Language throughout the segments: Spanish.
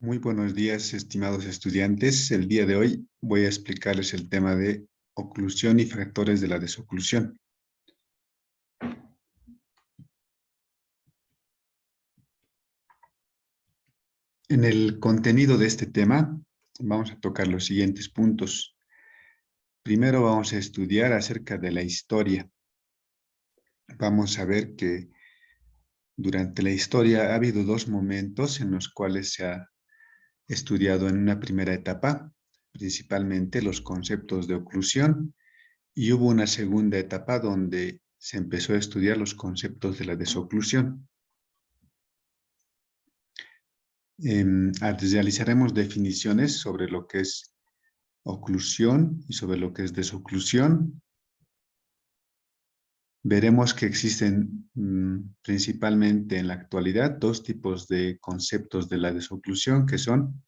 Muy buenos días, estimados estudiantes. El día de hoy voy a explicarles el tema de oclusión y factores de la desoclusión. En el contenido de este tema vamos a tocar los siguientes puntos. Primero vamos a estudiar acerca de la historia. Vamos a ver que durante la historia ha habido dos momentos en los cuales se ha estudiado en una primera etapa, principalmente los conceptos de oclusión, y hubo una segunda etapa donde se empezó a estudiar los conceptos de la desoclusión. Realizaremos definiciones sobre lo que es oclusión y sobre lo que es desoclusión. Veremos que existen principalmente en la actualidad dos tipos de conceptos de la desoclusión, que son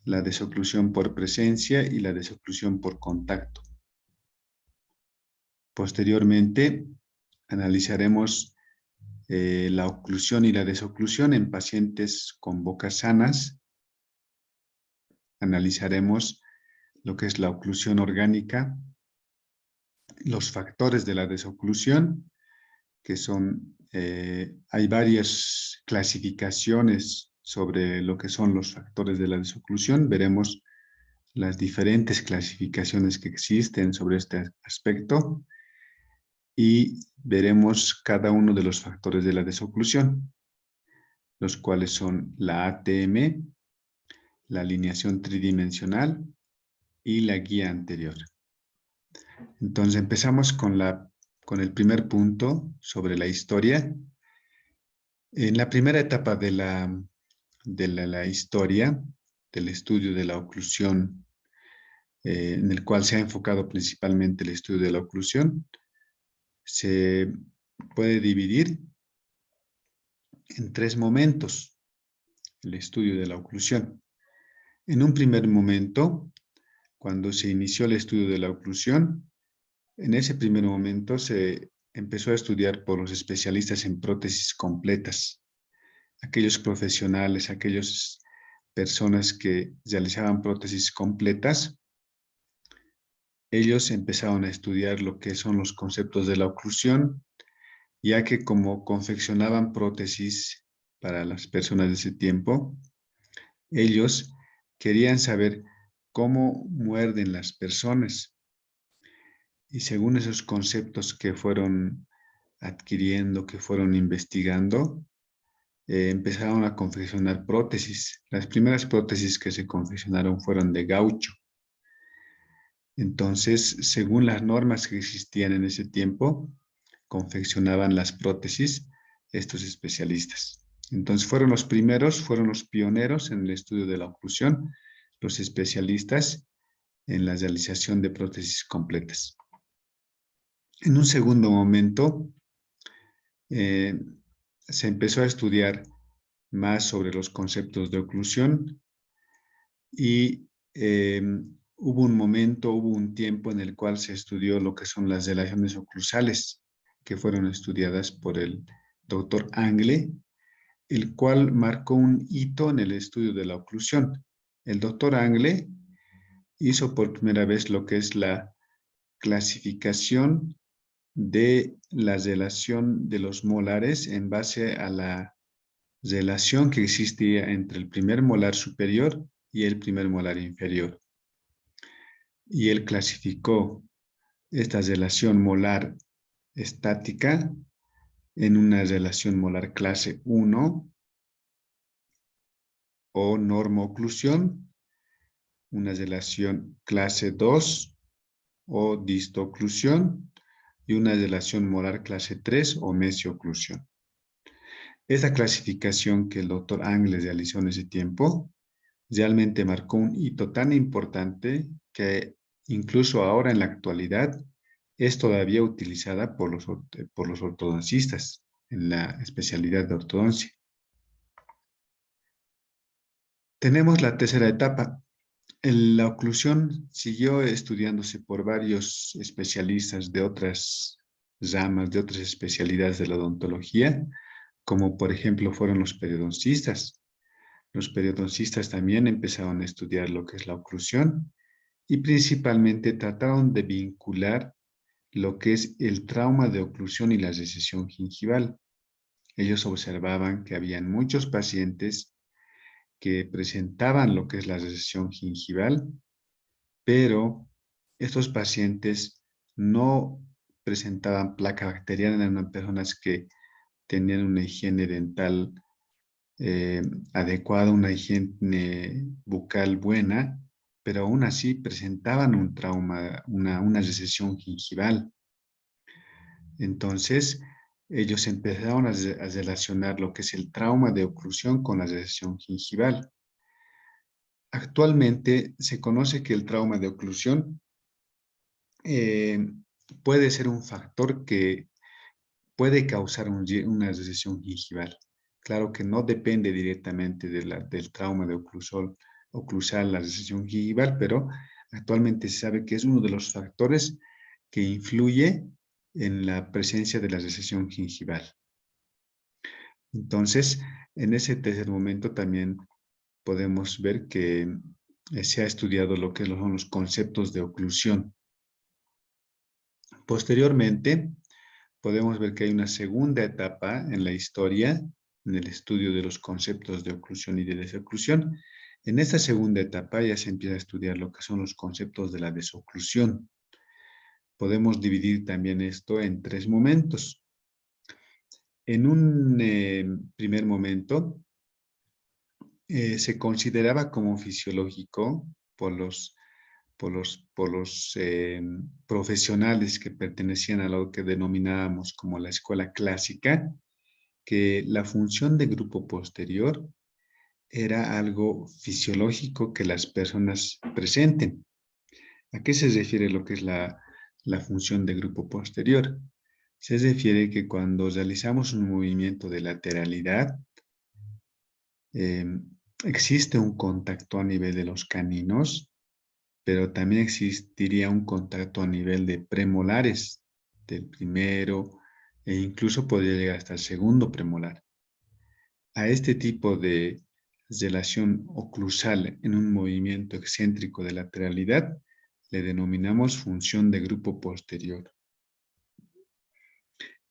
la desoclusión por presencia y la desoclusión por contacto. Posteriormente, analizaremos la oclusión y la desoclusión en pacientes con bocas sanas. Analizaremos lo que es la oclusión orgánica, los factores de la desoclusión, que son, hay varias clasificaciones sobre lo que son los factores de la desoclusión. Veremos las diferentes clasificaciones que existen sobre este aspecto y veremos cada uno de los factores de la desoclusión, los cuales son la ATM, la alineación tridimensional y la guía anterior. Entonces empezamos con el primer punto sobre la historia. En la primera etapa de la historia, del estudio de la oclusión, en el cual se ha enfocado principalmente el estudio de la oclusión, se puede dividir en tres momentos el estudio de la oclusión. En un primer momento, cuando se inició el estudio de la oclusión, en ese primer momento se empezó a estudiar por los especialistas en prótesis completas. Aquellos profesionales, aquellas personas que realizaban prótesis completas, ellos empezaron a estudiar lo que son los conceptos de la oclusión, ya que como confeccionaban prótesis para las personas de ese tiempo, ellos querían saber cómo muerden las personas. Y según esos conceptos que fueron adquiriendo, que fueron investigando, empezaron a confeccionar prótesis. Las primeras prótesis que se confeccionaron fueron de gaucho. Entonces, según las normas que existían en ese tiempo, confeccionaban las prótesis estos especialistas. Entonces, fueron los primeros, fueron los pioneros en el estudio de la oclusión, los especialistas en la realización de prótesis completas. En un segundo momento, se empezó a estudiar más sobre los conceptos de oclusión y hubo un tiempo en el cual se estudió lo que son las relaciones oclusales, que fueron estudiadas por el doctor Angle, el cual marcó un hito en el estudio de la oclusión. El doctor Angle hizo por primera vez lo que es la clasificación de la relación de los molares en base a la relación que existía entre el primer molar superior y el primer molar inferior. Y él clasificó esta relación molar estática en una relación molar clase 1 o normo-oclusión, una relación clase 2 o disto-oclusión y una relación molar clase 3 o mesio-oclusión. Esta clasificación que el doctor Angle realizó en ese tiempo realmente marcó un hito tan importante que incluso ahora en la actualidad es todavía utilizada por los ortodoncistas en la especialidad de ortodoncia. Tenemos la tercera etapa. La oclusión siguió estudiándose por varios especialistas de otras ramas, de otras especialidades de la odontología, como por ejemplo fueron los periodoncistas. Los periodoncistas también empezaron a estudiar lo que es la oclusión y principalmente trataron de vincular lo que es el trauma de oclusión y la recesión gingival. Ellos observaban que habían muchos pacientes que presentaban lo que es la recesión gingival, pero estos pacientes no presentaban placa bacteriana, eran personas que tenían una higiene dental adecuada, una higiene bucal buena, pero aún así presentaban un trauma, una recesión gingival. Entonces, ellos empezaron a relacionar lo que es el trauma de oclusión con la recesión gingival. Actualmente se conoce que el trauma de oclusión eh, puede ser un factor que puede causar una recesión gingival. Claro que no depende directamente del trauma de oclusal, la recesión gingival, pero actualmente se sabe que es uno de los factores que influye en la presencia de la recesión gingival. Entonces, en ese tercer momento también podemos ver que se ha estudiado lo que son los conceptos de oclusión. Posteriormente, podemos ver que hay una segunda etapa en la historia, en el estudio de los conceptos de oclusión y de desoclusión. En esta segunda etapa ya se empieza a estudiar lo que son los conceptos de la desoclusión. Podemos dividir también esto en tres momentos. En un primer momento, se consideraba como fisiológico por los profesionales que pertenecían a lo que denominábamos como la escuela clásica, que la función de grupo posterior era algo fisiológico que las personas presenten. ¿A qué se refiere lo que es la función de grupo posterior? Se refiere que cuando realizamos un movimiento de lateralidad, eh, existe un contacto a nivel de los caninos, pero también existiría un contacto a nivel de premolares, del primero, e incluso podría llegar hasta el segundo premolar. A este tipo de relación oclusal en un movimiento excéntrico de lateralidad le denominamos función de grupo posterior.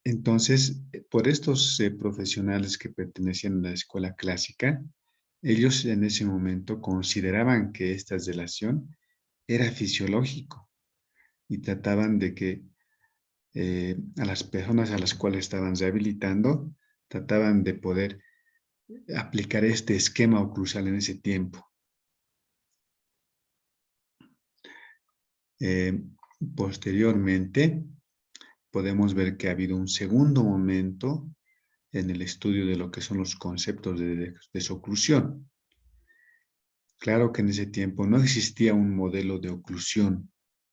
Entonces, por estos profesionales que pertenecían a la escuela clásica, ellos en ese momento consideraban que esta relación era fisiológico y trataban de que a las personas a las cuales estaban rehabilitando, trataban de poder aplicar este esquema oclusal en ese tiempo. Posteriormente, podemos ver que ha habido un segundo momento en el estudio de lo que son los conceptos de desoclusión. Claro que en ese tiempo no existía un modelo de oclusión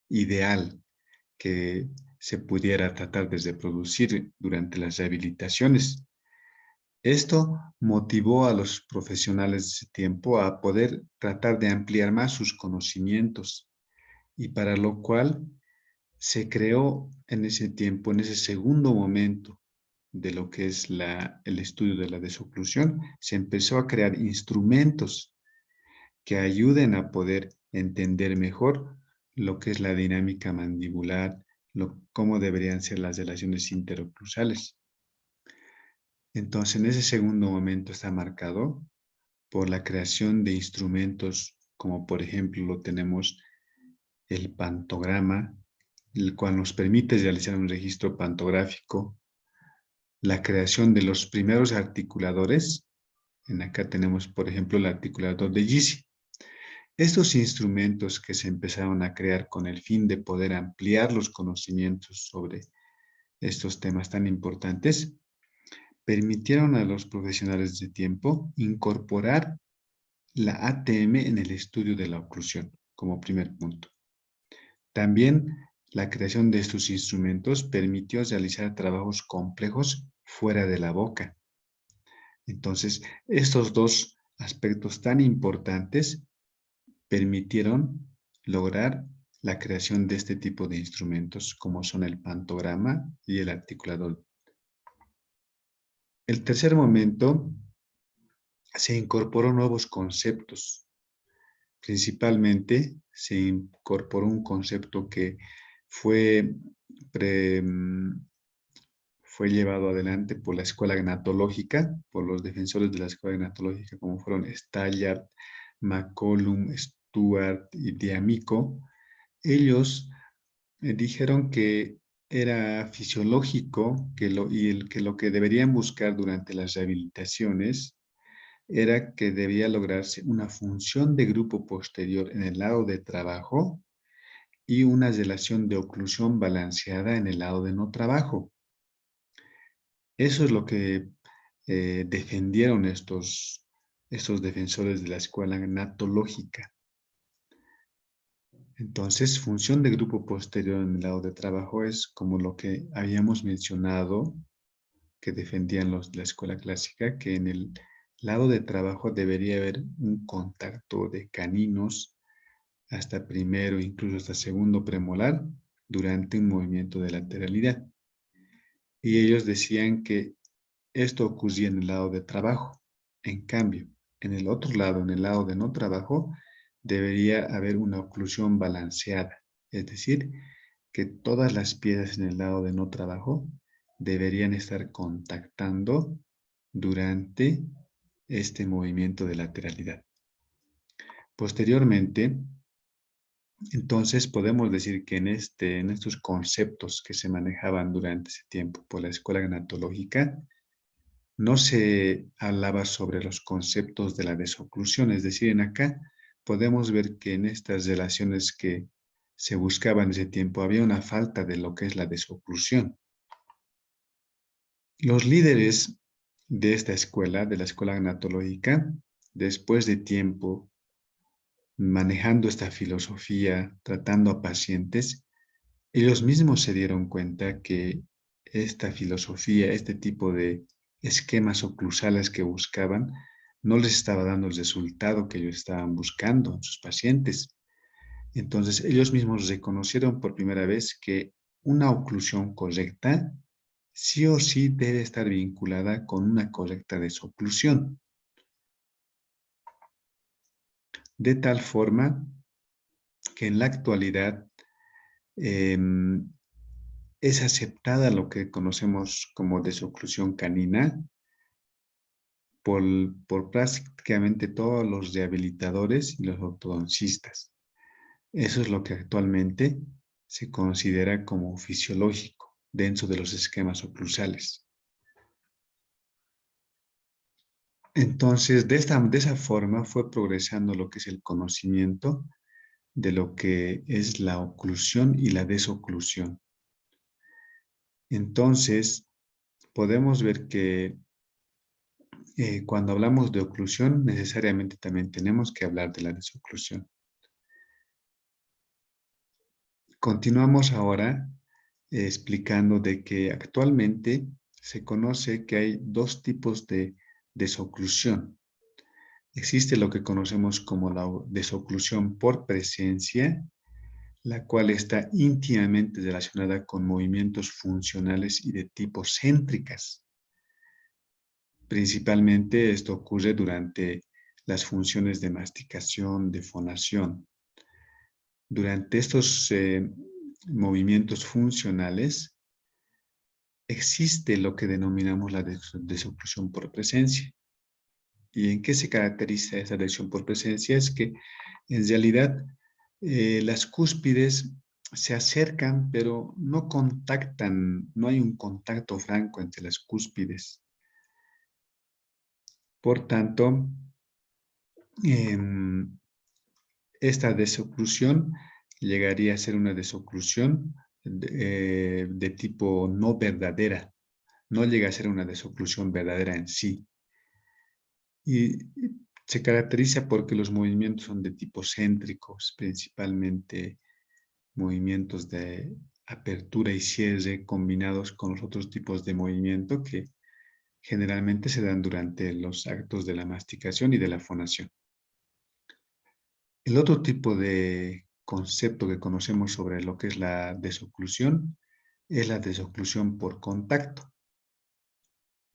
ideal que se pudiera tratar de reproducir durante las rehabilitaciones. Esto motivó a los profesionales de ese tiempo a poder tratar de ampliar más sus conocimientos y para lo cual se creó en ese tiempo, en ese segundo momento de lo que es el estudio de la desoclusión, se empezó a crear instrumentos que ayuden a poder entender mejor lo que es la dinámica mandibular, cómo deberían ser las relaciones interoclusales. Entonces, en ese segundo momento está marcado por la creación de instrumentos como por ejemplo lo tenemos el pantograma, el cual nos permite realizar un registro pantográfico, la creación de los primeros articuladores. En acá tenemos, por ejemplo, el articulador de Gysi. Estos instrumentos que se empezaron a crear con el fin de poder ampliar los conocimientos sobre estos temas tan importantes, permitieron a los profesionales de tiempo incorporar la ATM en el estudio de la oclusión, como primer punto. También la creación de estos instrumentos permitió realizar trabajos complejos fuera de la boca. Entonces, estos dos aspectos tan importantes permitieron lograr la creación de este tipo de instrumentos, como son el pantograma y el articulador. El tercer momento se incorporó nuevos conceptos. Principalmente se incorporó un concepto que fue, pre- mm, fue llevado adelante por la escuela gnatológica, por los defensores de la escuela gnatológica, como fueron Stallard, McCollum, Stuart y D'Amico. Ellos dijeron que era fisiológico que lo que deberían buscar durante las rehabilitaciones era que debía lograrse una función de grupo posterior en el lado de trabajo y una relación de oclusión balanceada en el lado de no trabajo. Eso es lo que defendieron estos defensores de la escuela gnatológica. Entonces, función de grupo posterior en el lado de trabajo es como lo que habíamos mencionado, que defendían los de la escuela clásica, que en el lado de trabajo debería haber un contacto de caninos hasta primero, incluso hasta segundo premolar, durante un movimiento de lateralidad. Y ellos decían que esto ocurría en el lado de trabajo. En cambio, en el otro lado, en el lado de no trabajo, debería haber una oclusión balanceada. Es decir, que todas las piezas en el lado de no trabajo deberían estar contactando durante este movimiento de lateralidad. Posteriormente, entonces podemos decir que en estos conceptos que se manejaban durante ese tiempo por la escuela gnatológica, no se hablaba sobre los conceptos de la desoclusión, es decir, en acá podemos ver que en estas relaciones que se buscaban en ese tiempo había una falta de lo que es la desoclusión. Los líderes de esta escuela, de la escuela gnatológica, después de tiempo manejando esta filosofía, tratando a pacientes, ellos mismos se dieron cuenta que esta filosofía, este tipo de esquemas oclusales que buscaban, no les estaba dando el resultado que ellos estaban buscando en sus pacientes. Entonces, ellos mismos reconocieron por primera vez que una oclusión correcta sí o sí debe estar vinculada con una correcta desoclusión. De tal forma que en la actualidad es aceptada lo que conocemos como desoclusión canina por prácticamente todos los rehabilitadores y los ortodoncistas. Eso es lo que actualmente se considera como fisiológico dentro de los esquemas oclusales. Entonces, de esa forma fue progresando lo que es el conocimiento de lo que es la oclusión y la desoclusión. Entonces, podemos ver que cuando hablamos de oclusión, necesariamente también tenemos que hablar de la desoclusión. Continuamos ahora explicando de que actualmente se conoce que hay dos tipos de desoclusión. Existe lo que conocemos como la desoclusión por presencia, la cual está íntimamente relacionada con movimientos funcionales y de tipo céntricas. Principalmente esto ocurre durante las funciones de masticación, de fonación. Durante estos movimientos funcionales existe lo que denominamos la desoclusión por presencia. ¿Y en qué se caracteriza esa desoclusión por presencia? Es que en realidad las cúspides se acercan, pero no contactan, no hay un contacto franco entre las cúspides. Por tanto, esta desoclusión llegaría a ser una desoclusión de tipo no verdadera. No llega a ser una desoclusión verdadera en sí. Y se caracteriza porque los movimientos son de tipo céntricos, principalmente movimientos de apertura y cierre combinados con los otros tipos de movimiento que generalmente se dan durante los actos de la masticación y de la fonación. El otro tipo de concepto que conocemos sobre lo que es la desoclusión es la desoclusión por contacto.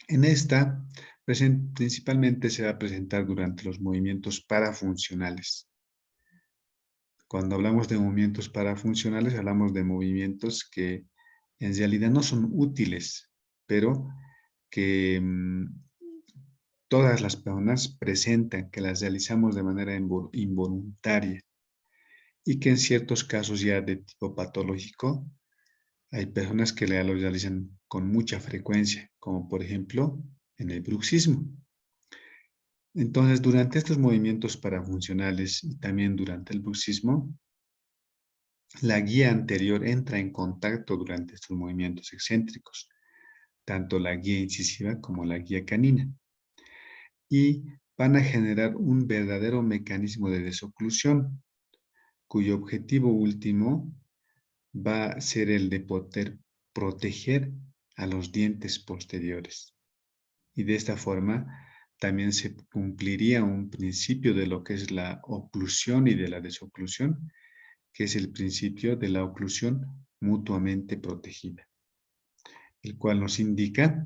En esta Principalmente se va a presentar durante los movimientos parafuncionales. Cuando hablamos de movimientos parafuncionales, hablamos de movimientos que en realidad no son útiles, pero que todas las personas presentan, que las realizamos de manera involuntaria y que en ciertos casos ya de tipo patológico, hay personas que lo realizan con mucha frecuencia, como por ejemplo en el bruxismo. Entonces, durante estos movimientos parafuncionales y también durante el bruxismo, la guía anterior entra en contacto durante estos movimientos excéntricos, tanto la guía incisiva como la guía canina, y van a generar un verdadero mecanismo de desoclusión, cuyo objetivo último va a ser el de poder proteger a los dientes posteriores. Y de esta forma también se cumpliría un principio de lo que es la oclusión y de la desoclusión, que es el principio de la oclusión mutuamente protegida, el cual nos indica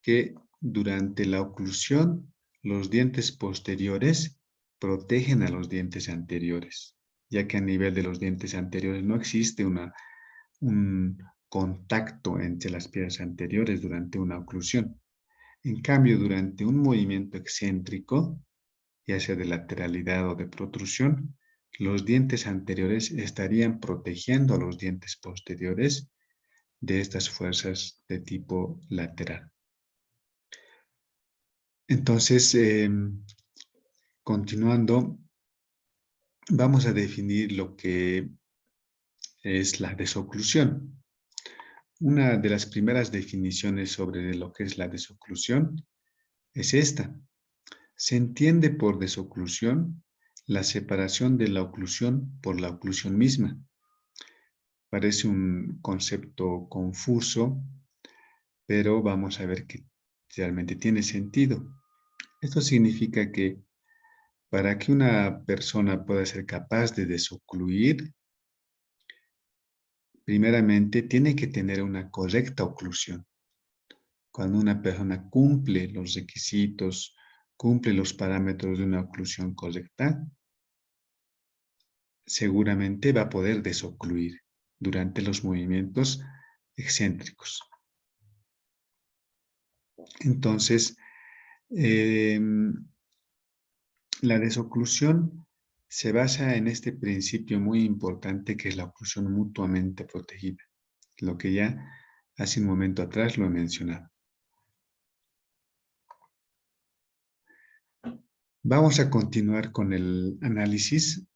que durante la oclusión los dientes posteriores protegen a los dientes anteriores, ya que a nivel de los dientes anteriores no existe un contacto entre las piezas anteriores durante una oclusión. En cambio, durante un movimiento excéntrico, ya sea de lateralidad o de protrusión, los dientes anteriores estarían protegiendo a los dientes posteriores de estas fuerzas de tipo lateral. Entonces, continuando, vamos a definir lo que es la desoclusión. Una de las primeras definiciones sobre lo que es la desoclusión es esta. Se entiende por desoclusión la separación de la oclusión por la oclusión misma. Parece un concepto confuso, pero vamos a ver que realmente tiene sentido. Esto significa que para que una persona pueda ser capaz de desocluir, primeramente tiene que tener una correcta oclusión. Cuando una persona cumple los requisitos, cumple los parámetros de una oclusión correcta, seguramente va a poder desocluir durante los movimientos excéntricos. Entonces, la desoclusión se basa en este principio muy importante que es la oclusión mutuamente protegida, lo que ya hace un momento atrás lo he mencionado. Vamos a continuar con el análisis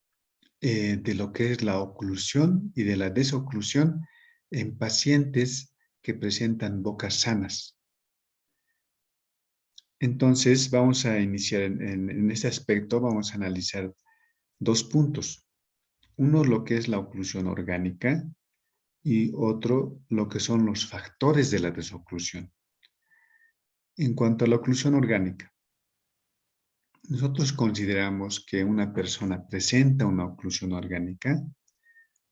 de lo que es la oclusión y de la desoclusión en pacientes que presentan bocas sanas. Entonces, vamos a iniciar en este aspecto, vamos a analizar dos puntos. Uno, lo que es la oclusión orgánica y otro, lo que son los factores de la desoclusión. En cuanto a la oclusión orgánica, nosotros consideramos que una persona presenta una oclusión orgánica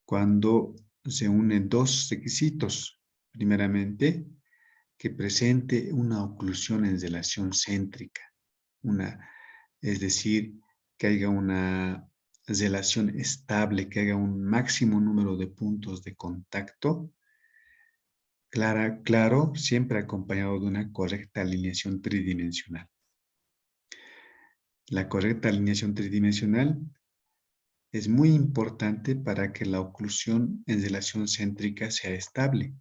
cuando se unen dos requisitos. Primeramente, que presente una oclusión en relación céntrica, es decir, que haya una relación estable, que haya un máximo número de puntos de contacto, claro, siempre acompañado de una correcta alineación tridimensional. La correcta alineación tridimensional es muy importante para que la oclusión en relación céntrica sea estable.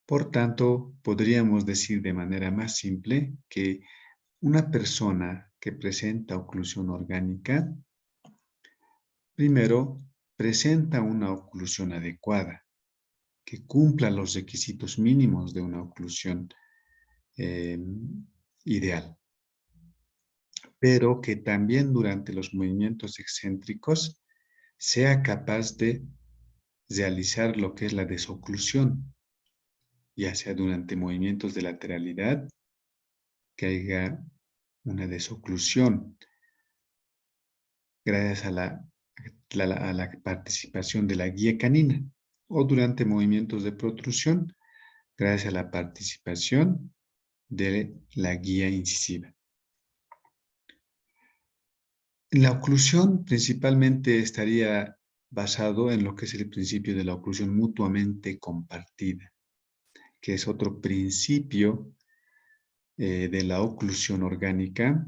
Por tanto, podríamos decir de manera más simple que una persona que presenta oclusión orgánica, primero, presenta una oclusión adecuada, que cumpla los requisitos mínimos de una oclusión ideal, pero que también durante los movimientos excéntricos sea capaz de realizar lo que es la desoclusión, ya sea durante movimientos de lateralidad, que haya una desoclusión gracias a la participación de la guía canina, o durante movimientos de protrusión, gracias a la participación de la guía incisiva. La oclusión principalmente estaría basado en lo que es el principio de la oclusión mutuamente compartida, que es otro principio de la oclusión orgánica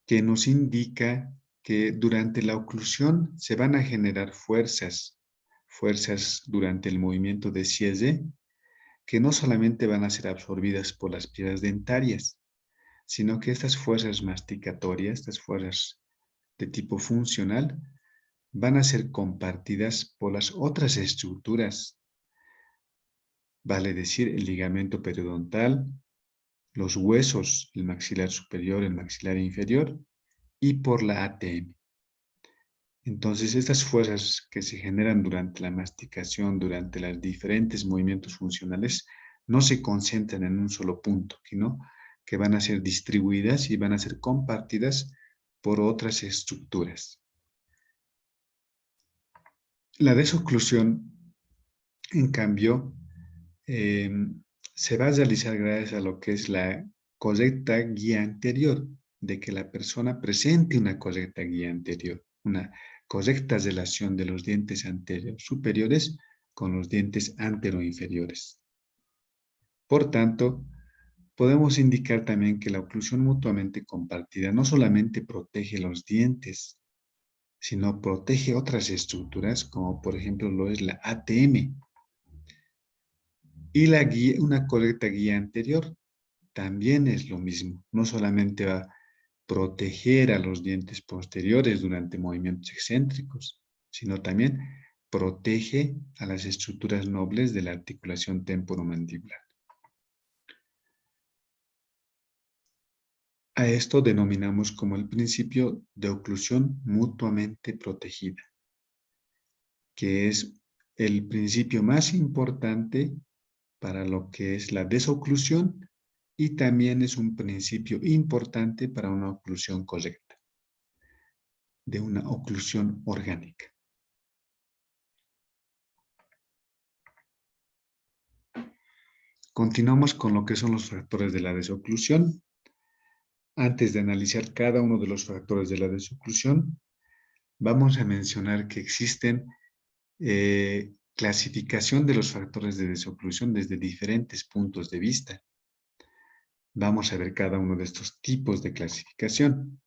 que nos indica que durante la oclusión se van a generar fuerzas durante el movimiento de cierre, que no solamente van a ser absorbidas por las piedras dentarias, sino que estas fuerzas masticatorias, estas fuerzas de tipo funcional, van a ser compartidas por las otras estructuras, vale decir, el ligamento periodontal, los huesos, el maxilar superior, el maxilar inferior, y por la ATM. Entonces, estas fuerzas que se generan durante la masticación, durante los diferentes movimientos funcionales, no se concentran en un solo punto, sino que van a ser distribuidas y van a ser compartidas por otras estructuras. La desoclusión, en cambio, se va a realizar gracias a lo que es la correcta guía anterior, de que la persona presente una correcta guía anterior, una correcta relación de los dientes anteriores superiores con los dientes anteroinferiores. Por tanto, podemos indicar también que la oclusión mutuamente compartida no solamente protege los dientes, sino protege otras estructuras, como por ejemplo lo es la ATM. Y la guía, una correcta guía anterior también es lo mismo. No solamente va a proteger a los dientes posteriores durante movimientos excéntricos, sino también protege a las estructuras nobles de la articulación temporomandibular. A esto denominamos como el principio de oclusión mutuamente protegida, que es el principio más importante para lo que es la desoclusión y también es un principio importante para una oclusión correcta, de una oclusión orgánica. Continuamos con lo que son los factores de la desoclusión. Antes de analizar cada uno de los factores de la desoclusión, vamos a mencionar que existen clasificación de los factores de desoclusión desde diferentes puntos de vista. Vamos a ver cada uno de estos tipos de clasificación.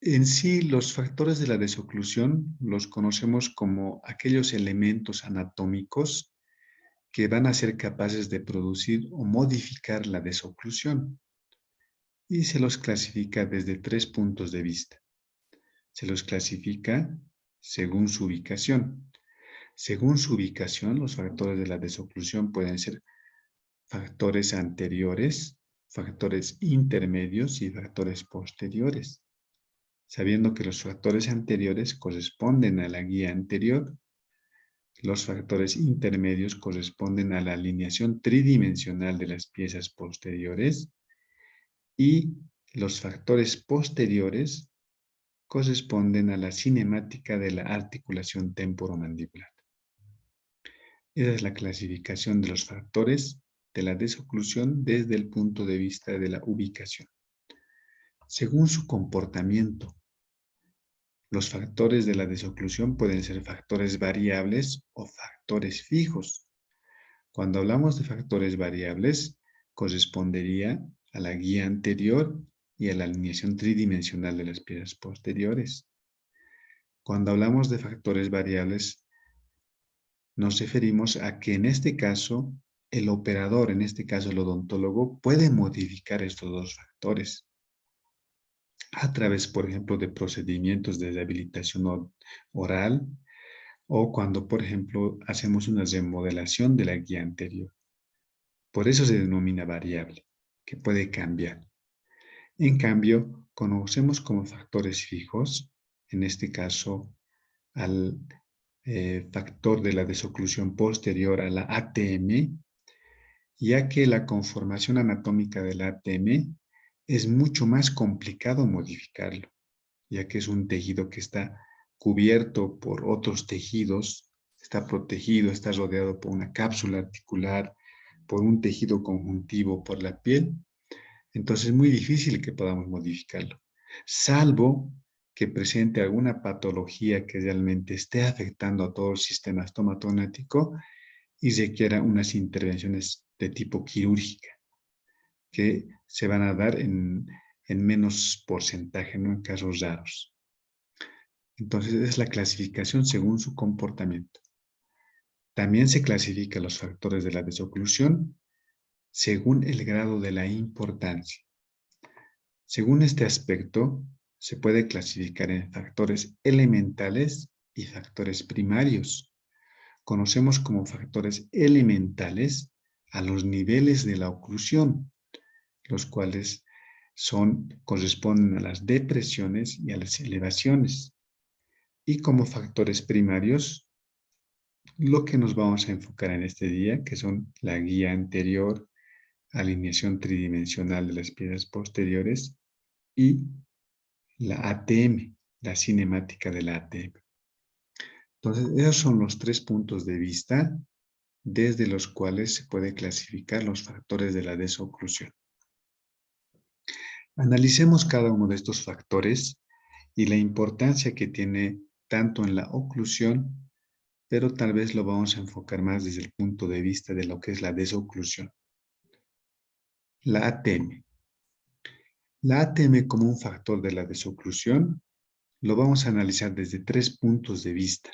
En sí, los factores de la desoclusión los conocemos como aquellos elementos anatómicos que van a ser capaces de producir o modificar la desoclusión. Y se los clasifica desde 3 puntos de vista. Se los clasifica según su ubicación. Según su ubicación, los factores de la desoclusión pueden ser factores anteriores, factores intermedios y factores posteriores. Sabiendo que los factores anteriores corresponden a la guía anterior, los factores intermedios corresponden a la alineación tridimensional de las piezas posteriores y los factores posteriores corresponden a la cinemática de la articulación temporomandibular. Esa es la clasificación de los factores de la desoclusión desde el punto de vista de la ubicación. Según su comportamiento, los factores de la desoclusión pueden ser factores variables o factores fijos. Cuando hablamos de factores variables, correspondería a la guía anterior y a la alineación tridimensional de las piezas posteriores. Cuando hablamos de factores variables, nos referimos a que en este caso, el operador, en este caso el odontólogo, puede modificar estos dos factores a través, por ejemplo, de procedimientos de rehabilitación oral o cuando, por ejemplo, hacemos una remodelación de la guía anterior. Por eso se denomina variable, que puede cambiar. En cambio, conocemos como factores fijos, en este caso, al factor de la desoclusión posterior a la ATM, ya que la conformación anatómica de la ATM es mucho más complicado modificarlo, ya que es un tejido que está cubierto por otros tejidos, está protegido, está rodeado por una cápsula articular, por un tejido conjuntivo, por la piel, entonces es muy difícil que podamos modificarlo, salvo que presente alguna patología que realmente esté afectando a todo el sistema estomatognático y requiera unas intervenciones de tipo quirúrgica, que se van a dar en menos porcentaje, no en casos raros. Entonces es la clasificación según su comportamiento. También se clasifican los factores de la desoclusión según el grado de la importancia. Según este aspecto, se puede clasificar en factores elementales y factores primarios. Conocemos como factores elementales a los niveles de la oclusión, los cuales corresponden a las depresiones y a las elevaciones. Y como factores primarios, lo que nos vamos a enfocar en este día, que son la guía anterior, alineación tridimensional de las piezas posteriores y la ATM, la cinemática de la ATM. Entonces, esos son los 3 puntos de vista desde los cuales se puede clasificar los factores de la desoclusión. Analicemos cada uno de estos factores y la importancia que tiene tanto en la oclusión, pero tal vez lo vamos a enfocar más desde el punto de vista de lo que es la desoclusión. La ATM. La ATM como un factor de la desoclusión lo vamos a analizar desde 3 puntos de vista.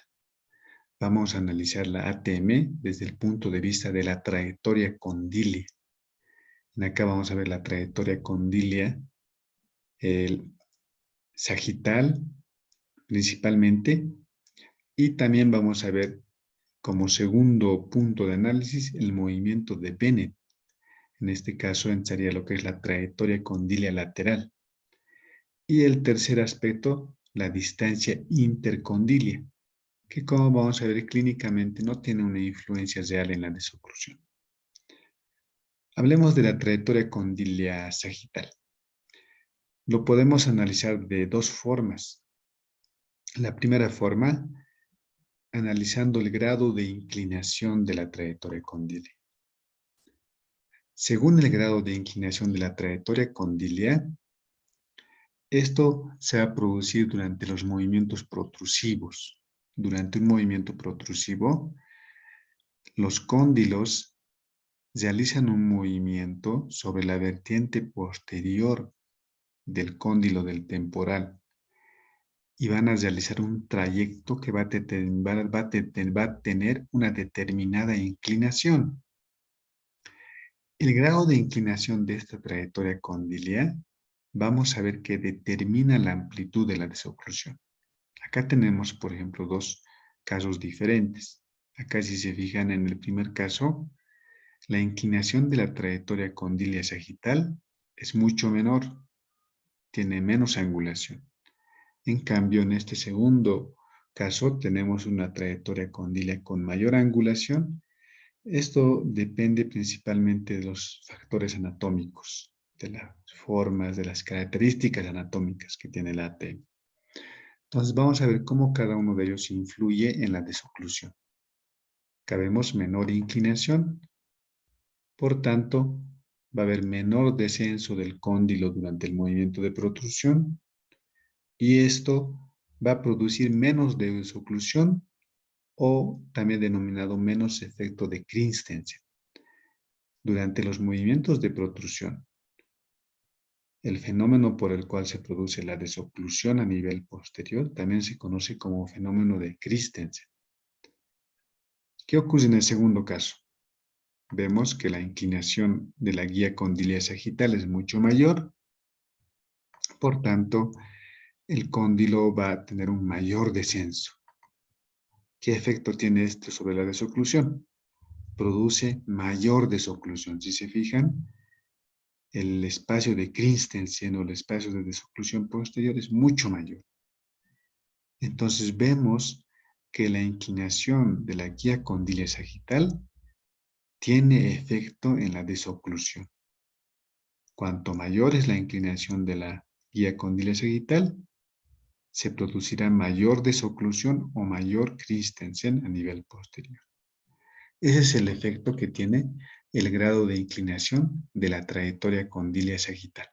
Vamos a analizar la ATM desde el punto de vista de la trayectoria condilia. Acá vamos a ver la trayectoria condilia, el sagital principalmente, y también vamos a ver como segundo punto de análisis el movimiento de Bennett. En este caso entraría lo que es la trayectoria condilia lateral. Y el tercer aspecto, la distancia intercondilia, que como vamos a ver clínicamente no tiene una influencia real en la desoclusión. Hablemos de la trayectoria condilia sagital. Lo podemos analizar de 2 formas. La primera forma, analizando el grado de inclinación de la trayectoria condilia. Según el grado de inclinación de la trayectoria condilia, esto se va a producir durante los movimientos protrusivos. Durante un movimiento protrusivo, los cóndilos realizan un movimiento sobre la vertiente posterior del cóndilo del temporal y van a realizar un trayecto que va a tener una determinada inclinación. El grado de inclinación de esta trayectoria condilia, vamos a ver que determina la amplitud de la desoclusión. Acá tenemos, por ejemplo, 2 casos diferentes. Acá, si se fijan en el primer caso, la inclinación de la trayectoria condilia sagital es mucho menor, tiene menos angulación. En cambio, en este segundo caso tenemos una trayectoria condilia con mayor angulación. Esto depende principalmente de los factores anatómicos, de las formas, de las características anatómicas que tiene la ATM. Entonces vamos a ver cómo cada uno de ellos influye en la desoclusión. Acá vemos menor inclinación, por tanto, va a haber menor descenso del cóndilo durante el movimiento de protrusión y esto va a producir menos desoclusión o también denominado menos efecto de Christensen. Durante los movimientos de protrusión, el fenómeno por el cual se produce la desoclusión a nivel posterior también se conoce como fenómeno de Christensen. ¿Qué ocurre en el segundo caso? Vemos que la inclinación de la guía condilia sagital es mucho mayor, por tanto, el cóndilo va a tener un mayor descenso. ¿Qué efecto tiene esto sobre la desoclusión? Produce mayor desoclusión. Si se fijan, el espacio de Christensen o el espacio de desoclusión posterior es mucho mayor. Entonces vemos que la inclinación de la guía condilia sagital tiene efecto en la desoclusión. Cuanto mayor es la inclinación de la guía condilia sagital, se producirá mayor desoclusión o mayor Christensen a nivel posterior. Ese es el efecto que tiene el grado de inclinación de la trayectoria condilia sagital.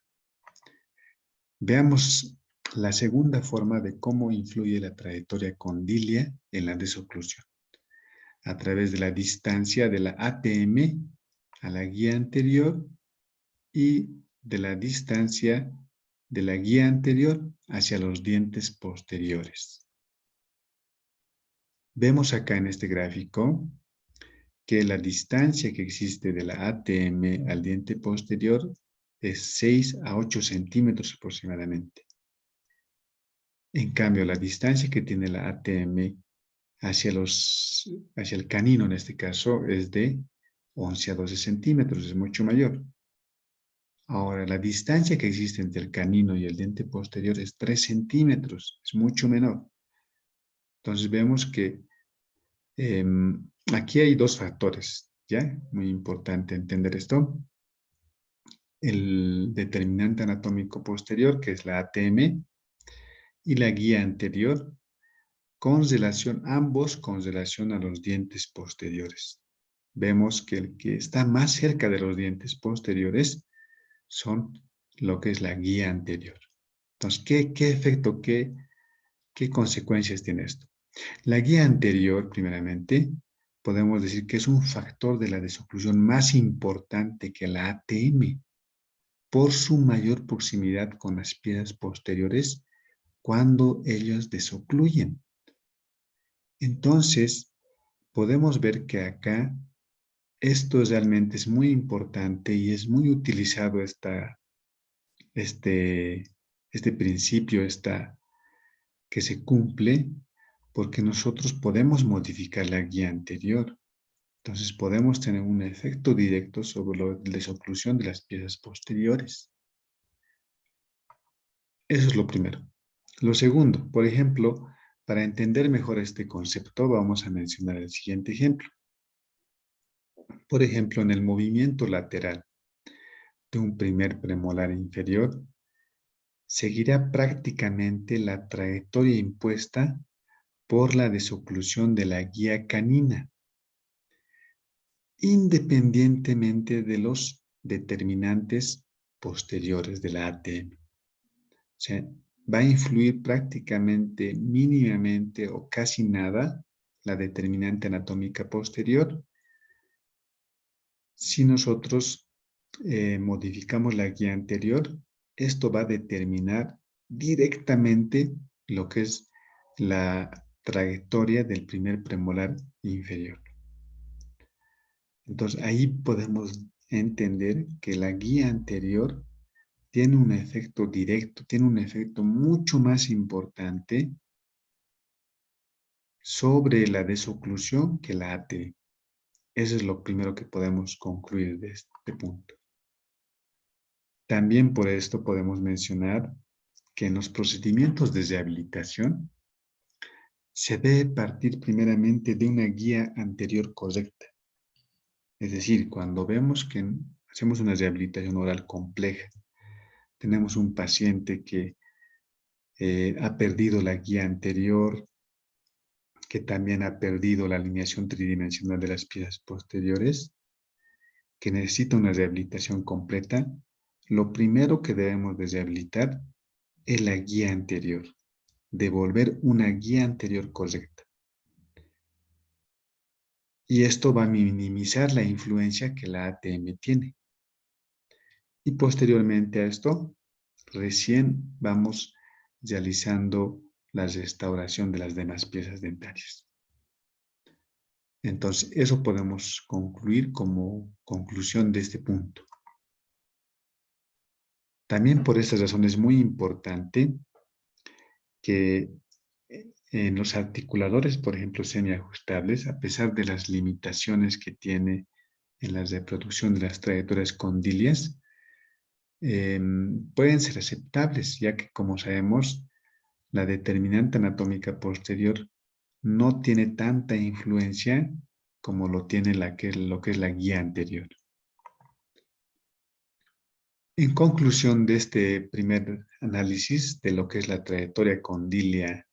Veamos la segunda forma de cómo influye la trayectoria condilia en la desoclusión. A través de la distancia de la ATM a la guía anterior y de la distancia de la guía anterior hacia los dientes posteriores. Vemos acá en este gráfico que la distancia que existe de la ATM al diente posterior es 6 a 8 centímetros aproximadamente. En cambio, la distancia que tiene la ATM hacia el canino, en este caso, es de 11 a 12 centímetros, es mucho mayor. Ahora, la distancia que existe entre el canino y el diente posterior es 3 centímetros, es mucho menor. Entonces vemos que aquí hay dos factores, ¿ya? Muy importante entender esto. El determinante anatómico posterior, que es la ATM, y la guía anterior, ambos con relación a los dientes posteriores. Vemos que el que está más cerca de los dientes posteriores son lo que es la guía anterior. Entonces, ¿qué efecto, qué consecuencias tiene esto? La guía anterior, primeramente, podemos decir que es un factor de la desoclusión más importante que la ATM por su mayor proximidad con las piezas posteriores cuando ellas desocluyen. Entonces, podemos ver que acá esto realmente es muy importante y es muy utilizado este principio, que se cumple porque nosotros podemos modificar la guía anterior. Entonces podemos tener un efecto directo sobre la desoclusión de las piezas posteriores. Eso es lo primero. Lo segundo, por ejemplo, para entender mejor este concepto, vamos a mencionar el siguiente ejemplo. Por ejemplo, en el movimiento lateral de un primer premolar inferior, seguirá prácticamente la trayectoria impuesta por la desoclusión de la guía canina, independientemente de los determinantes posteriores de la ATM. O sea, va a influir prácticamente, mínimamente o casi nada la determinante anatómica posterior si nosotros modificamos la guía anterior. Esto va a determinar directamente lo que es la trayectoria del primer premolar inferior. Entonces, ahí podemos entender que la guía anterior tiene un efecto directo, tiene un efecto mucho más importante sobre la desoclusión que la AT. Eso es lo primero que podemos concluir de este punto. También por esto podemos mencionar que en los procedimientos de rehabilitación se debe partir primeramente de una guía anterior correcta. Es decir, cuando vemos que hacemos una rehabilitación oral compleja, tenemos un paciente que ha perdido la guía anterior, que también ha perdido la alineación tridimensional de las piezas posteriores, que necesita una rehabilitación completa, lo primero que debemos de rehabilitar es la guía anterior, devolver una guía anterior correcta. Y esto va a minimizar la influencia que la ATM tiene. Y posteriormente a esto, recién vamos realizando la restauración de las demás piezas dentarias. Entonces, eso podemos concluir como conclusión de este punto. También por esta razón es muy importante que en los articuladores, por ejemplo, semiajustables, a pesar de las limitaciones que tiene en la reproducción de las trayectorias condilias, pueden ser aceptables, ya que, como sabemos, la determinante anatómica posterior no tiene tanta influencia como lo tiene lo que es la guía anterior. En conclusión de este primer análisis de lo que es la trayectoria condilia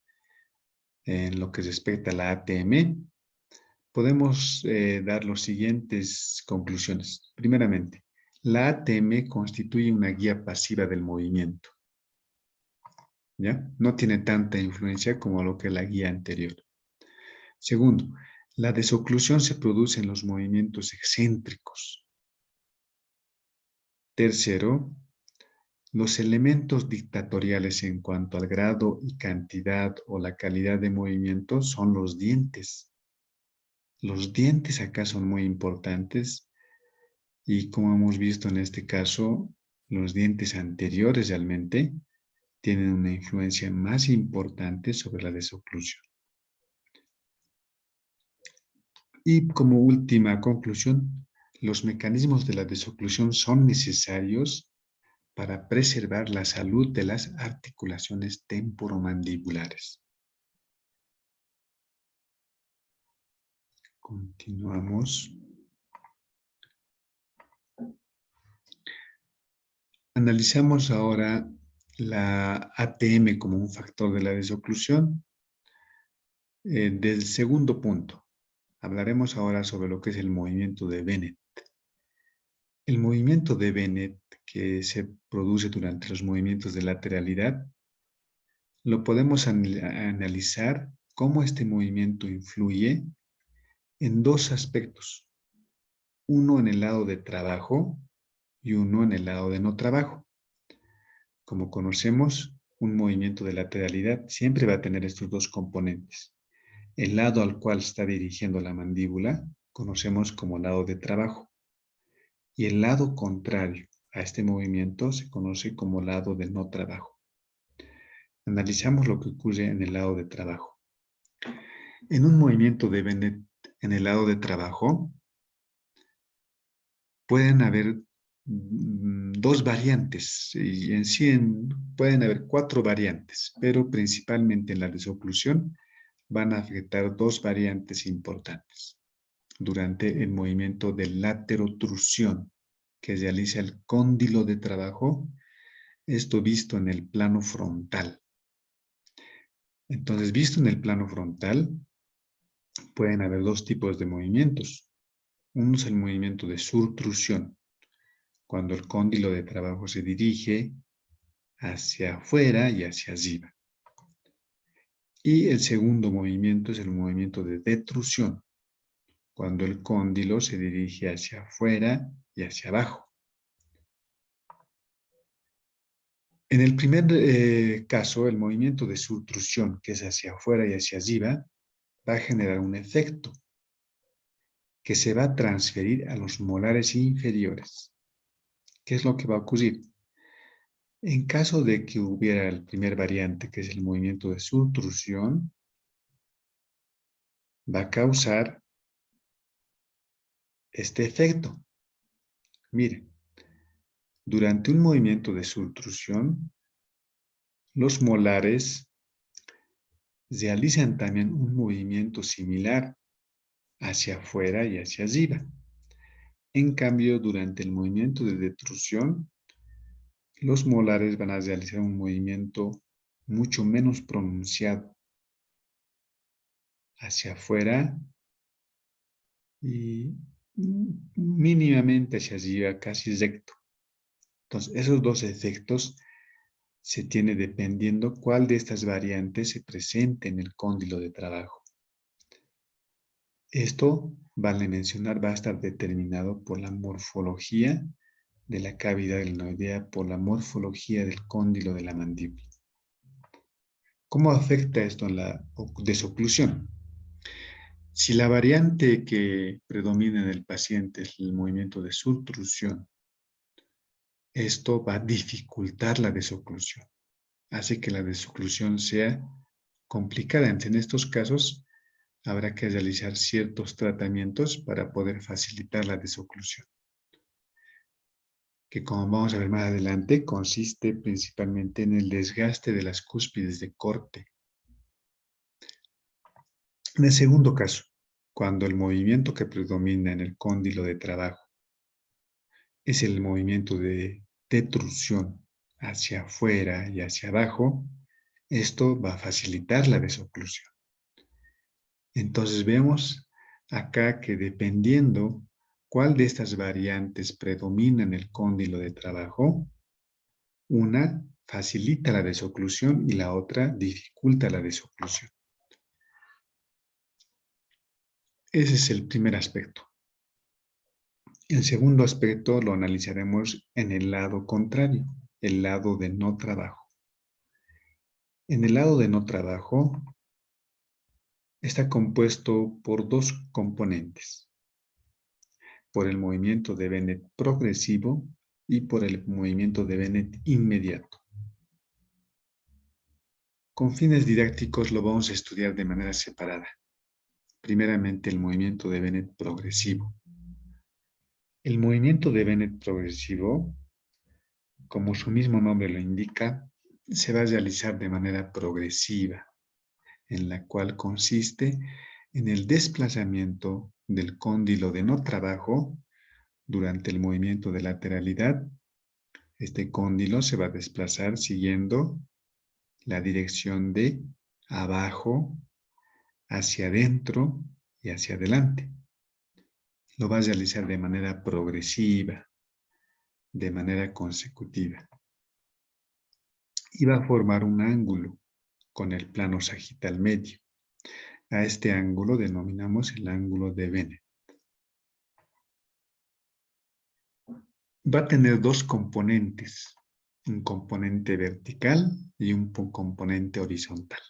en lo que respecta a la ATM, podemos dar las siguientes conclusiones. Primeramente, la ATM constituye una guía pasiva del movimiento, ¿ya? No tiene tanta influencia como lo que la guía anterior. Segundo, la desoclusión se produce en los movimientos excéntricos. Tercero, los elementos dictatoriales en cuanto al grado y cantidad o la calidad de movimiento son los dientes. Los dientes acá son muy importantes y como hemos visto en este caso, los dientes anteriores realmente tienen una influencia más importante sobre la desoclusión. Y como última conclusión, los mecanismos de la desoclusión son necesarios para preservar la salud de las articulaciones temporomandibulares. Continuamos. Analizamos ahora la ATM como un factor de la desoclusión. Del segundo punto, hablaremos ahora sobre lo que es el movimiento de Bennett. El movimiento de Bennett que se produce durante los movimientos de lateralidad, lo podemos analizar cómo este movimiento influye en dos aspectos. Uno en el lado de trabajo y uno en el lado de no trabajo. Como conocemos, un movimiento de lateralidad siempre va a tener estos dos componentes. El lado al cual está dirigiendo la mandíbula conocemos como lado de trabajo. Y el lado contrario a este movimiento se conoce como lado de no trabajo. Analizamos lo que ocurre en el lado de trabajo. En un movimiento de Bennett en el lado de trabajo, pueden haber dos variantes, y en sí pueden haber 4 variantes, pero principalmente en la desoclusión van a afectar 2 variantes importantes durante el movimiento de laterotrusión que realiza el cóndilo de trabajo, esto visto en el plano frontal. Entonces, visto en el plano frontal, pueden haber 2 tipos de movimientos. Uno es el movimiento de surtrusión, cuando el cóndilo de trabajo se dirige hacia afuera y hacia arriba. Y el segundo movimiento es el movimiento de detrusión, cuando el cóndilo se dirige hacia afuera y hacia abajo. En el primer caso, el movimiento de surtrusión, que es hacia afuera y hacia arriba, va a generar un efecto que se va a transferir a los molares inferiores. ¿Qué es lo que va a ocurrir? En caso de que hubiera el primer variante, que es el movimiento de surtrusión, va a causar este efecto. Mire, durante un movimiento de surtrusión, los molares realizan también un movimiento similar hacia afuera y hacia arriba. En cambio, durante el movimiento de detrusión, los molares van a realizar un movimiento mucho menos pronunciado hacia afuera y mínimamente hacia arriba, casi recto. Entonces, esos dos efectos se tiene dependiendo cuál de estas variantes se presente en el cóndilo de trabajo. Esto, vale mencionar, va a estar determinado por la morfología de la cavidad glenoidea, por la morfología del cóndilo de la mandíbula. ¿Cómo afecta esto en la desoclusión? Si la variante que predomina en el paciente es el movimiento de surtrusión, esto va a dificultar la desoclusión. Hace que la desoclusión sea complicada. En estos casos, habrá que realizar ciertos tratamientos para poder facilitar la desoclusión, que como vamos a ver más adelante, consiste principalmente en el desgaste de las cúspides de corte. En el segundo caso, cuando el movimiento que predomina en el cóndilo de trabajo es el movimiento de detrusión hacia afuera y hacia abajo, esto va a facilitar la desoclusión. Entonces vemos acá que dependiendo cuál de estas variantes predomina en el cóndilo de trabajo, una facilita la desoclusión y la otra dificulta la desoclusión. Ese es el primer aspecto. El segundo aspecto lo analizaremos en el lado contrario, el lado de no trabajo. En el lado de no trabajo está compuesto por dos componentes, por el movimiento de Bennett progresivo y por el movimiento de Bennett inmediato. Con fines didácticos lo vamos a estudiar de manera separada. Primeramente, el movimiento de Bennett progresivo. El movimiento de Bennett progresivo, como su mismo nombre lo indica, se va a realizar de manera progresiva, en la cual consiste en el desplazamiento del cóndilo de no trabajo durante el movimiento de lateralidad. Este cóndilo se va a desplazar siguiendo la dirección de abajo, hacia adentro y hacia adelante. Lo va a realizar de manera progresiva, de manera consecutiva. Y va a formar un ángulo con el plano sagital medio. A este ángulo denominamos el ángulo de Bennett. Va a tener dos componentes, un componente vertical y un componente horizontal.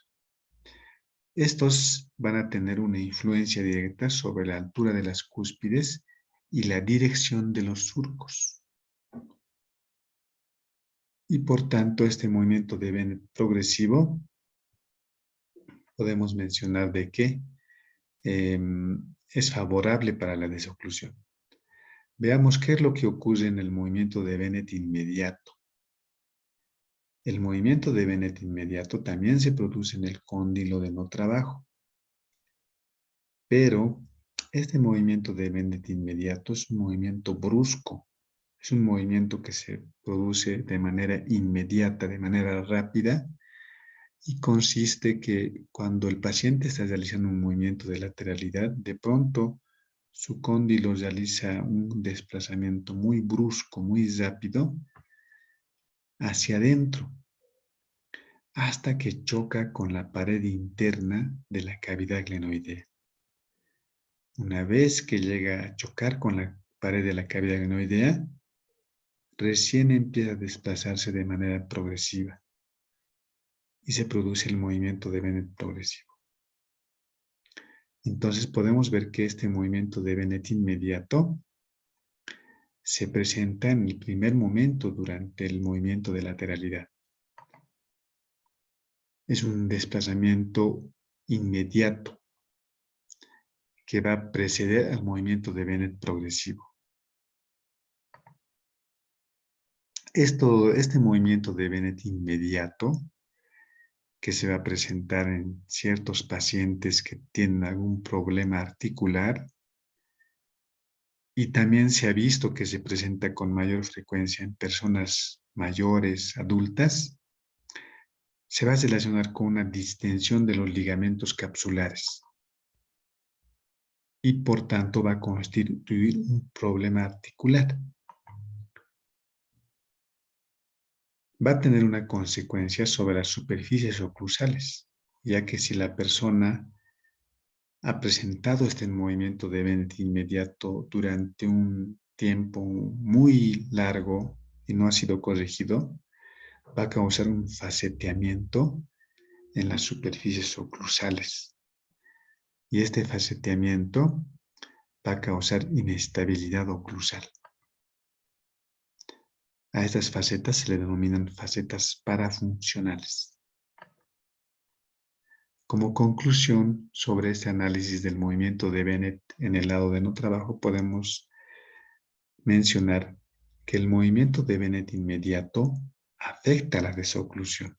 Estos van a tener una influencia directa sobre la altura de las cúspides y la dirección de los surcos. Y por tanto, este movimiento de Bennett progresivo, podemos mencionar de que es favorable para la desoclusión. Veamos qué es lo que ocurre en el movimiento de Bennett inmediato. El movimiento de Bennett inmediato también se produce en el cóndilo de no trabajo. Pero este movimiento de Bennett inmediato es un movimiento brusco. Es un movimiento que se produce de manera inmediata, de manera rápida, y consiste que cuando el paciente está realizando un movimiento de lateralidad, de pronto su cóndilo realiza un desplazamiento muy brusco, muy rápido, hacia adentro, hasta que choca con la pared interna de la cavidad glenoidea. Una vez que llega a chocar con la pared de la cavidad glenoidea, recién empieza a desplazarse de manera progresiva y se produce el movimiento de Bennett progresivo. Entonces podemos ver que este movimiento de Bennett inmediato se presenta en el primer momento durante el movimiento de lateralidad. Es un desplazamiento inmediato que va a preceder al movimiento de Bennett progresivo. Este movimiento de Bennett inmediato, que se va a presentar en ciertos pacientes que tienen algún problema articular, y también se ha visto que se presenta con mayor frecuencia en personas mayores, adultas, se va a relacionar con una distensión de los ligamentos capsulares y por tanto va a constituir un problema articular. Va a tener una consecuencia sobre las superficies oclusales, ya que si la persona ha presentado este movimiento de Bennett inmediato durante un tiempo muy largo y no ha sido corregido, va a causar un faceteamiento en las superficies oclusales. Y este faceteamiento va a causar inestabilidad oclusal. A estas facetas se le denominan facetas parafuncionales. Como conclusión sobre este análisis del movimiento de Bennett en el lado de no trabajo, podemos mencionar que el movimiento de Bennett inmediato afecta la desoclusión,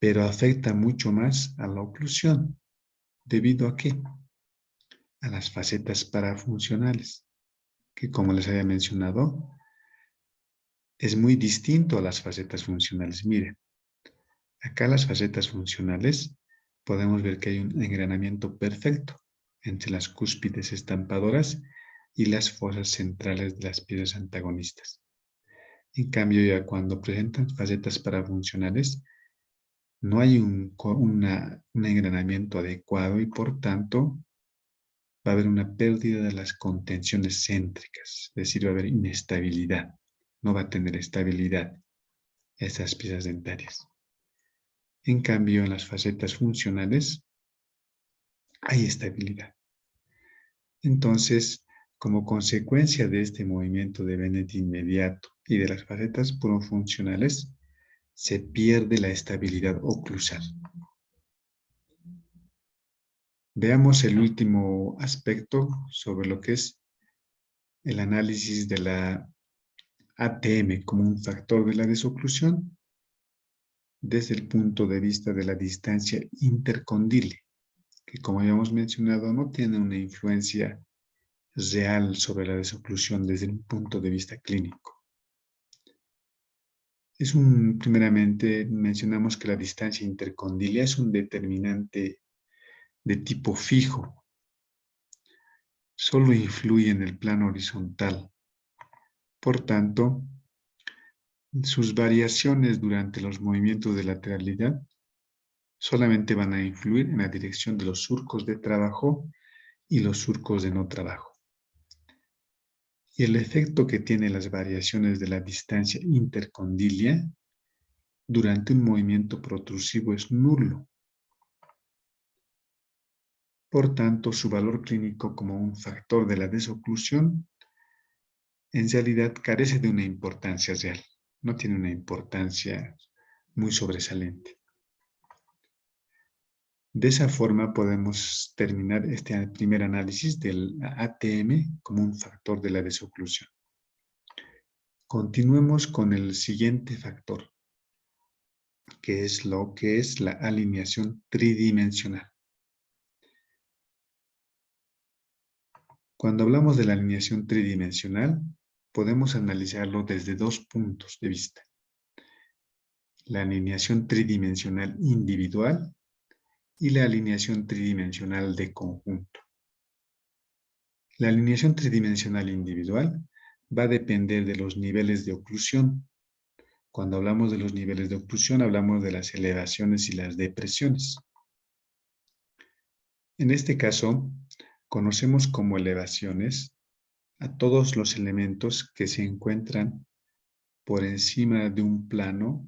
pero afecta mucho más a la oclusión. ¿Debido a qué? A las facetas parafuncionales, que como les había mencionado, es muy distinto a las facetas funcionales. Miren, acá las facetas funcionales podemos ver que hay un engranamiento perfecto entre las cúspides estampadoras y las fosas centrales de las piezas antagonistas. En cambio, ya cuando presentan facetas parafuncionales, no hay un engranamiento adecuado y por tanto va a haber una pérdida de las contenciones céntricas, es decir, va a haber inestabilidad, no va a tener estabilidad estas piezas dentarias. En cambio, en las facetas funcionales hay estabilidad. Entonces, como consecuencia de este movimiento de Bennett inmediato y de las facetas profuncionales, se pierde la estabilidad oclusal. Veamos el último aspecto sobre lo que es el análisis de la ATM como un factor de la desoclusión desde el punto de vista de la distancia intercondile, que como habíamos mencionado no tiene una influencia real sobre la desoclusión desde un punto de vista clínico. Primeramente mencionamos que la distancia intercondilia es un determinante de tipo fijo, solo influye en el plano horizontal. Por tanto, sus variaciones durante los movimientos de lateralidad solamente van a influir en la dirección de los surcos de trabajo y los surcos de no trabajo. Y el efecto que tienen las variaciones de la distancia intercondilia durante un movimiento protrusivo es nulo. Por tanto, su valor clínico como un factor de la desoclusión en realidad carece de una importancia real, no tiene una importancia muy sobresaliente. De esa forma podemos terminar este primer análisis del ATM como un factor de la desoclusión. Continuemos con el siguiente factor, que es lo que es la alineación tridimensional. Cuando hablamos de la alineación tridimensional, podemos analizarlo desde dos puntos de vista. La alineación tridimensional individual y la alineación tridimensional de conjunto. La alineación tridimensional individual va a depender de los niveles de oclusión. Cuando hablamos de los niveles de oclusión, hablamos de las elevaciones y las depresiones. En este caso, conocemos como elevaciones a todos los elementos que se encuentran por encima de un plano.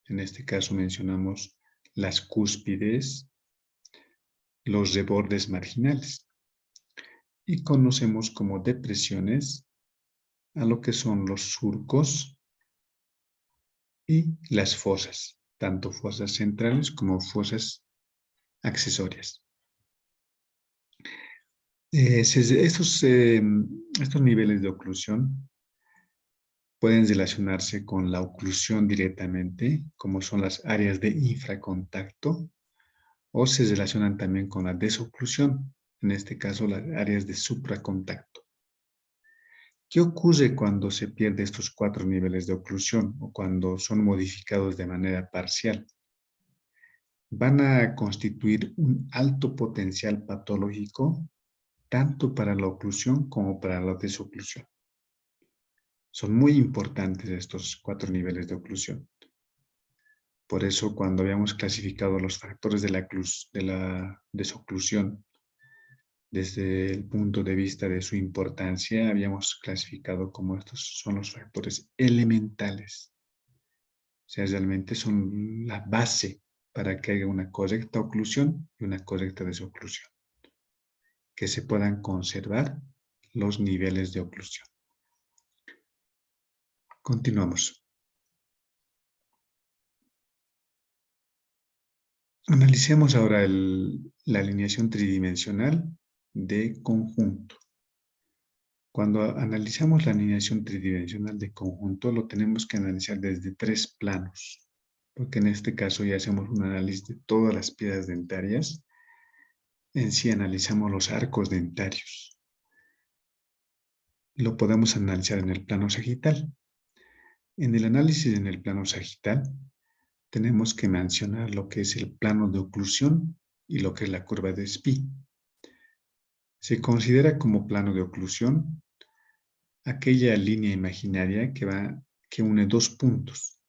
En este caso mencionamos las cúspides, los rebordes marginales. Y conocemos como depresiones a lo que son los surcos y las fosas, tanto fosas centrales como fosas accesorias. Estos niveles de oclusión pueden relacionarse con la oclusión directamente, como son las áreas de infracontacto, o se relacionan también con la desoclusión, en este caso las áreas de supracontacto. ¿Qué ocurre cuando se pierde estos 4 niveles de oclusión o cuando son modificados de manera parcial? Van a constituir un alto potencial patológico tanto para la oclusión como para la desoclusión. Son muy importantes estos 4 niveles de oclusión. Por eso, cuando habíamos clasificado los factores de la desoclusión desde el punto de vista de su importancia, habíamos clasificado como estos son los factores elementales. O sea, realmente son la base para que haya una correcta oclusión y una correcta desoclusión. Que se puedan conservar los niveles de oclusión. Continuamos. Analicemos ahora la alineación tridimensional de conjunto. Cuando analizamos la alineación tridimensional de conjunto, lo tenemos que analizar desde 3 planos, porque en este caso ya hacemos un análisis de todas las piezas dentarias. En sí analizamos los arcos dentarios. Lo podemos analizar en el plano sagital. En el análisis en el plano sagital, tenemos que mencionar lo que es el plano de oclusión y lo que es la curva de Spee. Se considera como plano de oclusión aquella línea imaginaria que une dos puntos.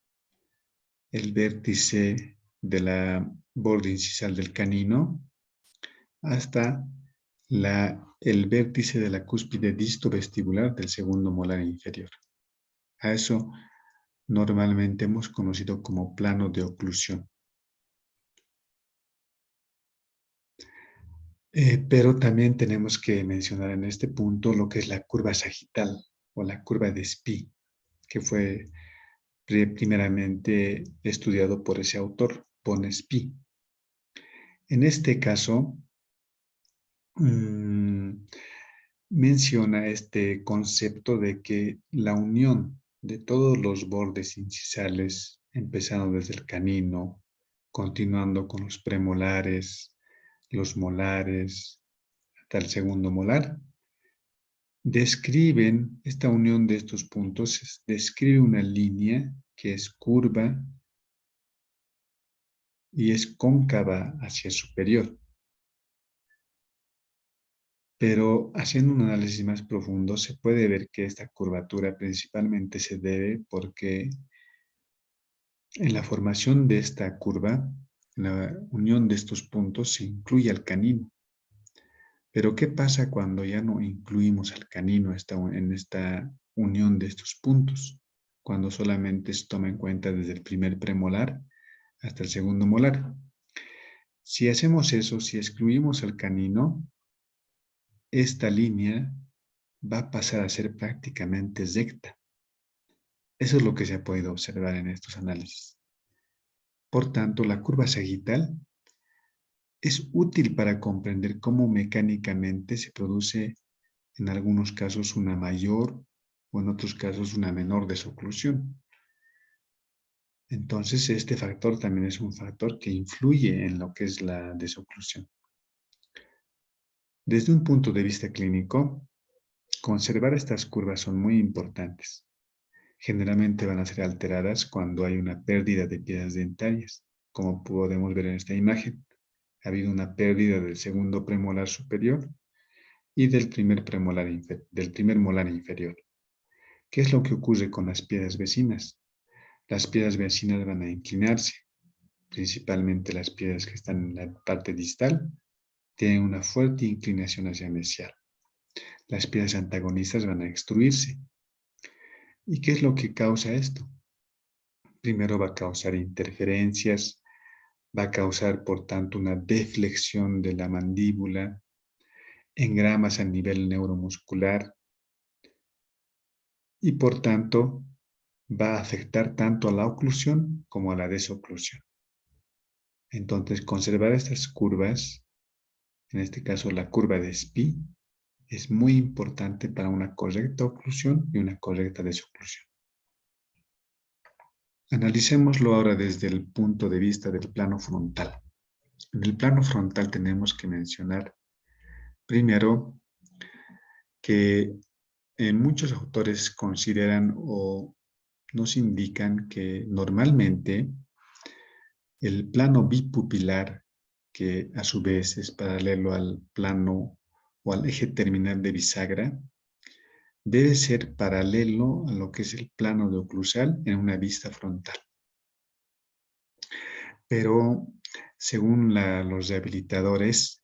El vértice de la borde incisal del canino hasta el vértice de la cúspide distovestibular del segundo molar inferior. A eso normalmente hemos conocido como plano de oclusión. Pero también tenemos que mencionar en este punto lo que es la curva sagital o la curva de Spee, que fue primeramente estudiado por ese autor, von Spee. En este caso, menciona este concepto de que la unión de todos los bordes incisales, empezando desde el canino, continuando con los premolares, los molares, hasta el segundo molar, describen esta unión de estos puntos, describe una línea que es curva y es cóncava hacia el superior. Pero haciendo un análisis más profundo se puede ver que esta curvatura principalmente se debe porque en la formación de esta curva, en la unión de estos puntos, se incluye al canino. Pero ¿qué pasa cuando ya no incluimos al canino en esta unión de estos puntos? Cuando solamente se toma en cuenta desde el primer premolar hasta el segundo molar. Si hacemos eso, si excluimos al canino, esta línea va a pasar a ser prácticamente recta. Eso es lo que se ha podido observar en estos análisis. Por tanto, la curva sagital es útil para comprender cómo mecánicamente se produce en algunos casos una mayor o en otros casos una menor desoclusión. Entonces, este factor también es un factor que influye en lo que es la desoclusión. Desde un punto de vista clínico, conservar estas curvas son muy importantes. Generalmente van a ser alteradas cuando hay una pérdida de piedras dentarias, como podemos ver en esta imagen. Ha habido una pérdida del segundo premolar superior y del primer molar inferior. ¿Qué es lo que ocurre con las piedras vecinas? Las piedras vecinas van a inclinarse, principalmente las piedras que están en la parte distal, tienen una fuerte inclinación hacia mesial. Las piedras antagonistas van a extruirse. ¿Y qué es lo que causa esto? Primero va a causar interferencias, va a causar, por tanto, una deflexión de la mandíbula, engramas a nivel neuromuscular y, por tanto, va a afectar tanto a la oclusión como a la desoclusión. Entonces, conservar estas curvas, en este caso la curva de Spee, es muy importante para una correcta oclusión y una correcta desoclusión. Analicémoslo ahora desde el punto de vista del plano frontal. En el plano frontal tenemos que mencionar primero que muchos autores consideran o nos indican que normalmente el plano bipupilar, que a su vez es paralelo al plano o al eje terminal de bisagra, debe ser paralelo a lo que es el plano de oclusal en una vista frontal. Pero según los rehabilitadores,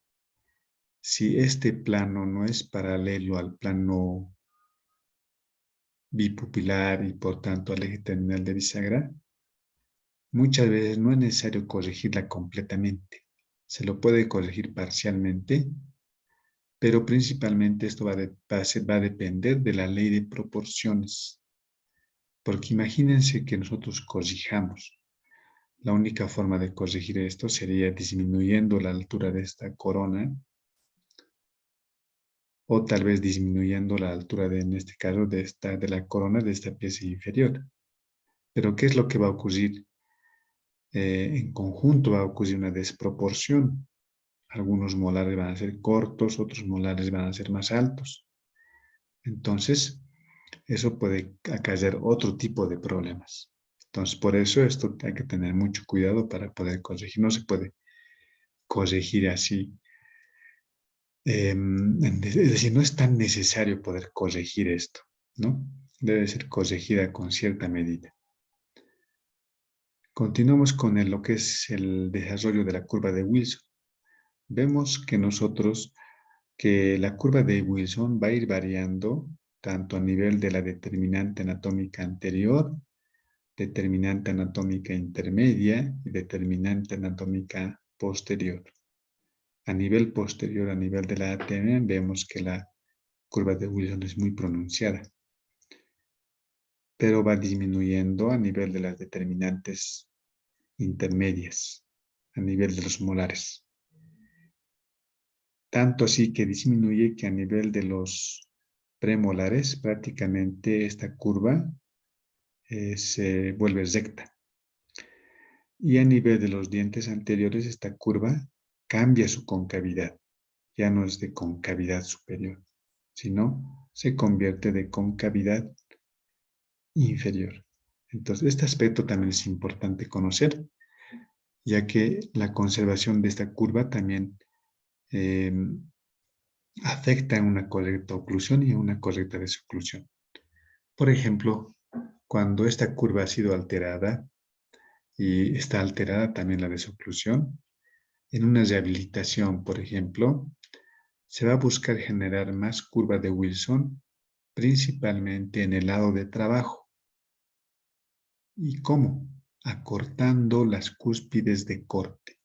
si este plano no es paralelo al plano bipupilar y por tanto al eje terminal de bisagra, muchas veces no es necesario corregirla completamente. Se lo puede corregir parcialmente, pero principalmente esto va a depender de la ley de proporciones. Porque imagínense que nosotros corrijamos. La única forma de corregir esto sería disminuyendo la altura de esta corona o tal vez disminuyendo la altura en este caso, de la corona de esta pieza inferior. Pero ¿qué es lo que va a ocurrir? En conjunto va a ocurrir una desproporción. Algunos molares van a ser cortos, otros molares van a ser más altos. Entonces, eso puede acarrear otro tipo de problemas. Entonces, por eso esto hay que tener mucho cuidado para poder corregir. No se puede corregir así. Es decir, no es tan necesario poder corregir esto, ¿no? Debe ser corregida con cierta medida. Continuamos con lo que es el desarrollo de la curva de Wilson. Vemos que la curva de Wilson va a ir variando tanto a nivel de la determinante anatómica anterior, determinante anatómica intermedia y determinante anatómica posterior. A nivel posterior, a nivel de la ATM, vemos que la curva de Wilson es muy pronunciada, pero va disminuyendo a nivel de las determinantes intermedias, a nivel de los molares. Tanto así que disminuye que a nivel de los premolares prácticamente esta curva se vuelve recta. Y a nivel de los dientes anteriores esta curva cambia su concavidad. Ya no es de concavidad superior, sino se convierte de concavidad inferior. Entonces, este aspecto también es importante conocer, ya que la conservación de esta curva también afecta en una correcta oclusión y en una correcta desoclusión. Por ejemplo, cuando esta curva ha sido alterada y está alterada también la desoclusión, en una rehabilitación, por ejemplo, se va a buscar generar más curva de Wilson, principalmente en el lado de trabajo. ¿Y cómo? Acortando las cúspides de corte.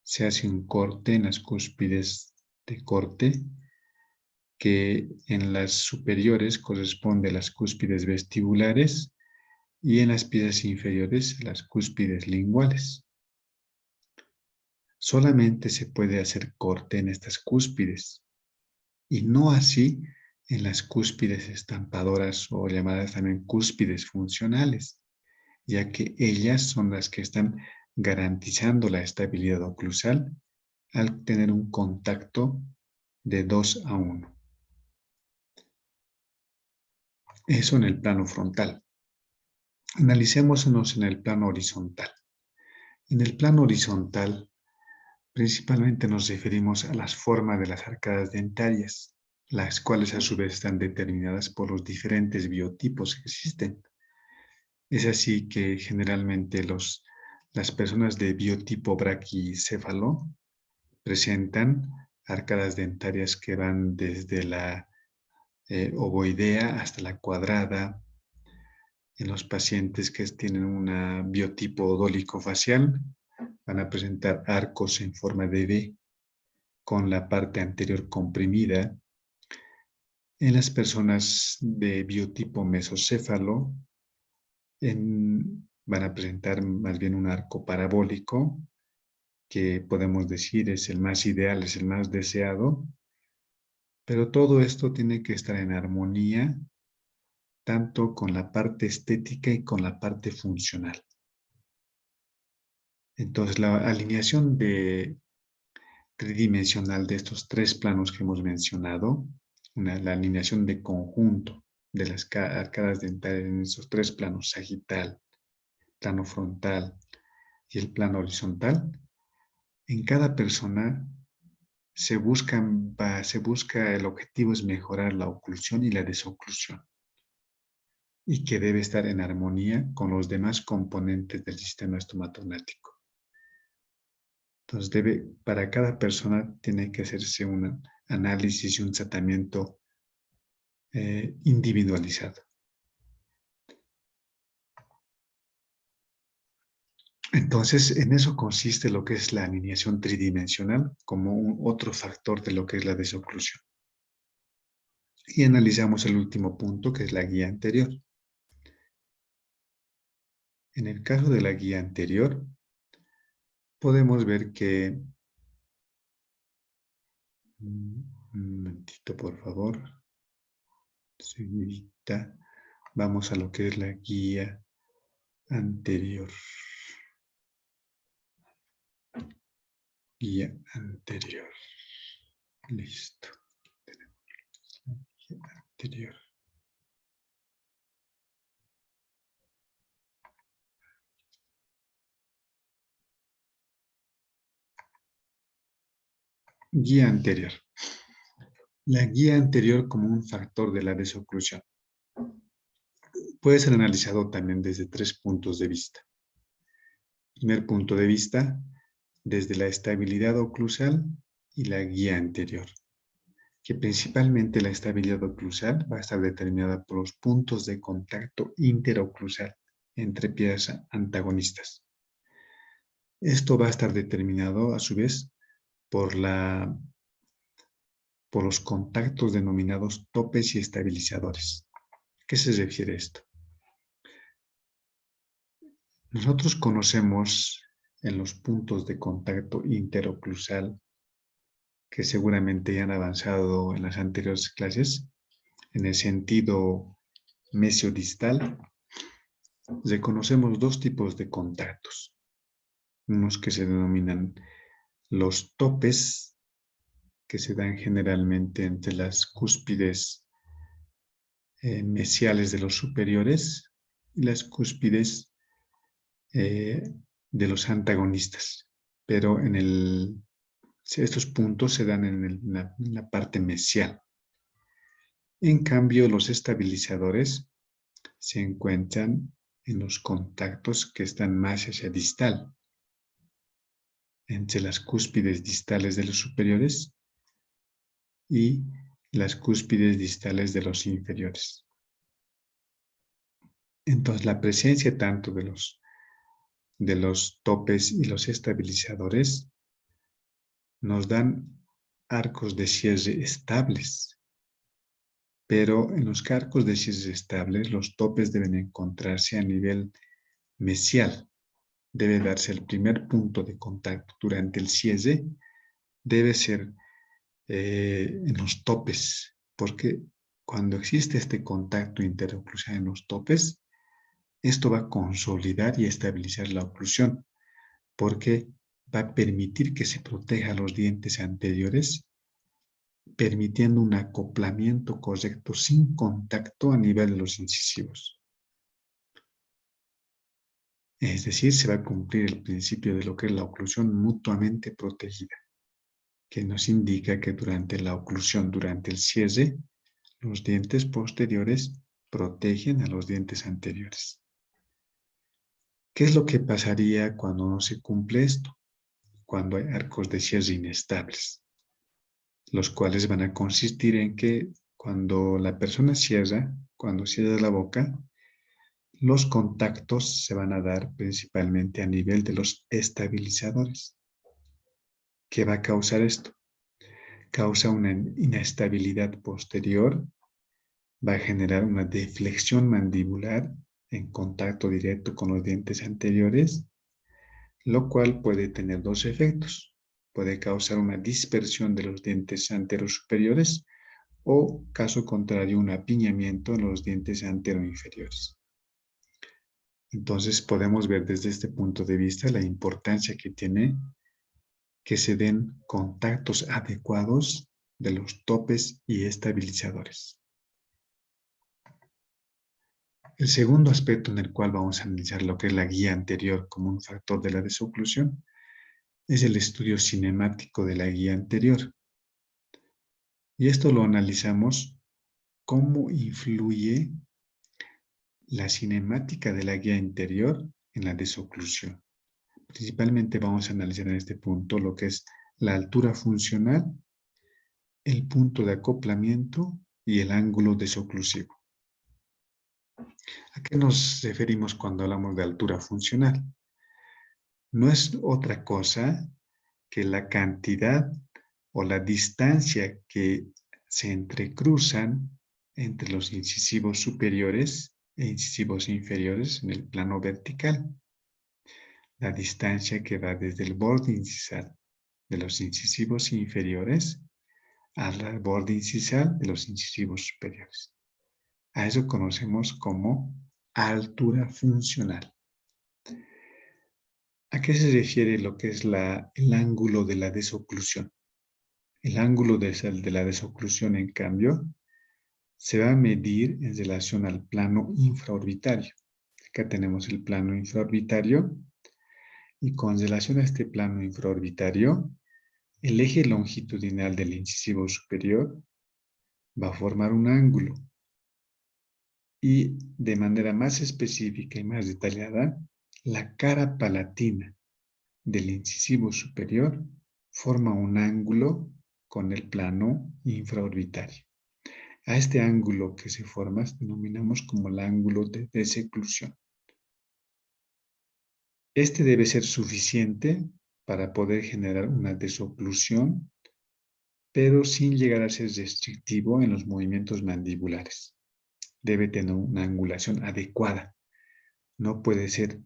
Se hace un corte en las cúspides de corte que en las superiores corresponde a las cúspides vestibulares y en las piezas inferiores las cúspides linguales. Solamente se puede hacer corte en estas cúspides y no así en las cúspides estampadoras o llamadas también cúspides funcionales, ya que ellas son las que están garantizando la estabilidad oclusal al tener un contacto de 2 a 1. Eso en el plano frontal. Analicémonos en el plano horizontal. En el plano horizontal, principalmente nos referimos a las formas de las arcadas dentarias, las cuales a su vez están determinadas por los diferentes biotipos que existen. Es así que generalmente las personas de biotipo braquicéfalo presentan arcadas dentarias que van desde la ovoidea hasta la cuadrada. En los pacientes que tienen un biotipo dólico-facial van a presentar arcos en forma de V con la parte anterior comprimida. En las personas de biotipo mesocéfalo van a presentar más bien un arco parabólico que podemos decir es el más ideal, es el más deseado, pero todo esto tiene que estar en armonía tanto con la parte estética y con la parte funcional. Entonces, la alineación tridimensional de estos tres planos que hemos mencionado, la alineación de conjunto de las arcadas dentales en estos tres planos, sagital, plano frontal y el plano horizontal, en cada persona se busca el objetivo es mejorar la oclusión y la desoclusión y que debe estar en armonía con los demás componentes del sistema estomatognático. Entonces, para cada persona tiene que hacerse un análisis y un tratamiento individualizado. Entonces, en eso consiste lo que es la alineación tridimensional como otro factor de lo que es la desoclusión. Y analizamos el último punto, que es la guía anterior. En el caso de la guía anterior, podemos ver que... Un momentito, por favor. Señorita, vamos a lo que es la guía anterior. Guía anterior. Listo. Guía anterior. Guía anterior. La guía anterior como un factor de la desoclusión. Puede ser analizado también desde 3 puntos de vista. Primer punto de vista, desde la estabilidad oclusal y la guía anterior, que principalmente la estabilidad oclusal va a estar determinada por los puntos de contacto interoclusal entre piezas antagonistas. Esto va a estar determinado a su vez por los contactos denominados topes y estabilizadores. ¿A qué se refiere esto? Nosotros conocemos en los puntos de contacto interoclusal, que seguramente ya han avanzado en las anteriores clases, en el sentido mesiodistal, reconocemos 2 tipos de contactos. Unos que se denominan los topes, que se dan generalmente entre las cúspides mesiales de los superiores y las cúspides de los antagonistas. Pero estos puntos se dan en la parte mesial. En cambio, los estabilizadores se encuentran en los contactos que están más hacia distal, entre las cúspides distales de los superiores y las cúspides distales de los inferiores. Entonces, la presencia tanto de los topes y los estabilizadores nos dan arcos de cierre estables. Pero en los arcos de cierre estables, los topes deben encontrarse a nivel mesial. Debe darse el primer punto de contacto durante el cierre, debe ser en los topes, porque cuando existe este contacto interoclusal en los topes, esto va a consolidar y estabilizar la oclusión, porque va a permitir que se proteja los dientes anteriores, permitiendo un acoplamiento correcto sin contacto a nivel de los incisivos. Es decir, se va a cumplir el principio de lo que es la oclusión mutuamente protegida, que nos indica que durante la oclusión, durante el cierre, los dientes posteriores protegen a los dientes anteriores. ¿Qué es lo que pasaría cuando no se cumple esto? Cuando hay arcos de cierre inestables, los cuales van a consistir en que cuando la persona cierra, cuando cierra la boca, los contactos se van a dar principalmente a nivel de los estabilizadores. ¿Qué va a causar esto? Causa una inestabilidad posterior, va a generar una deflexión mandibular en contacto directo con los dientes anteriores, lo cual puede tener 2 efectos. Puede causar una dispersión de los dientes anteros superiores o, caso contrario, un apiñamiento en los dientes antero-inferiores. Entonces podemos ver desde este punto de vista la importancia que tiene que se den contactos adecuados de los topes y estabilizadores. El segundo aspecto en el cual vamos a analizar lo que es la guía anterior como un factor de la desoclusión es el estudio cinemático de la guía anterior. Y esto lo analizamos cómo influye la cinemática de la guía anterior en la desoclusión. Principalmente vamos a analizar en este punto lo que es la altura funcional, el punto de acoplamiento y el ángulo desoclusivo. ¿A qué nos referimos cuando hablamos de altura funcional? No es otra cosa que la cantidad o la distancia que se entrecruzan entre los incisivos superiores e incisivos inferiores en el plano vertical. La distancia que va desde el borde incisal de los incisivos inferiores al borde incisal de los incisivos superiores. A eso conocemos como altura funcional. ¿A qué se refiere lo que es el ángulo de la desoclusión? El ángulo de la desoclusión, en cambio, se va a medir en relación al plano infraorbitario. Acá tenemos el plano infraorbitario y con relación a este plano infraorbitario el eje longitudinal del incisivo superior va a formar un ángulo. Y de manera más específica y más detallada, la cara palatina del incisivo superior forma un ángulo con el plano infraorbitario. A este ángulo que se forma denominamos como el ángulo de deseclusión. Este debe ser suficiente para poder generar una desoclusión, pero sin llegar a ser restrictivo en los movimientos mandibulares. Debe tener una angulación adecuada. No puede ser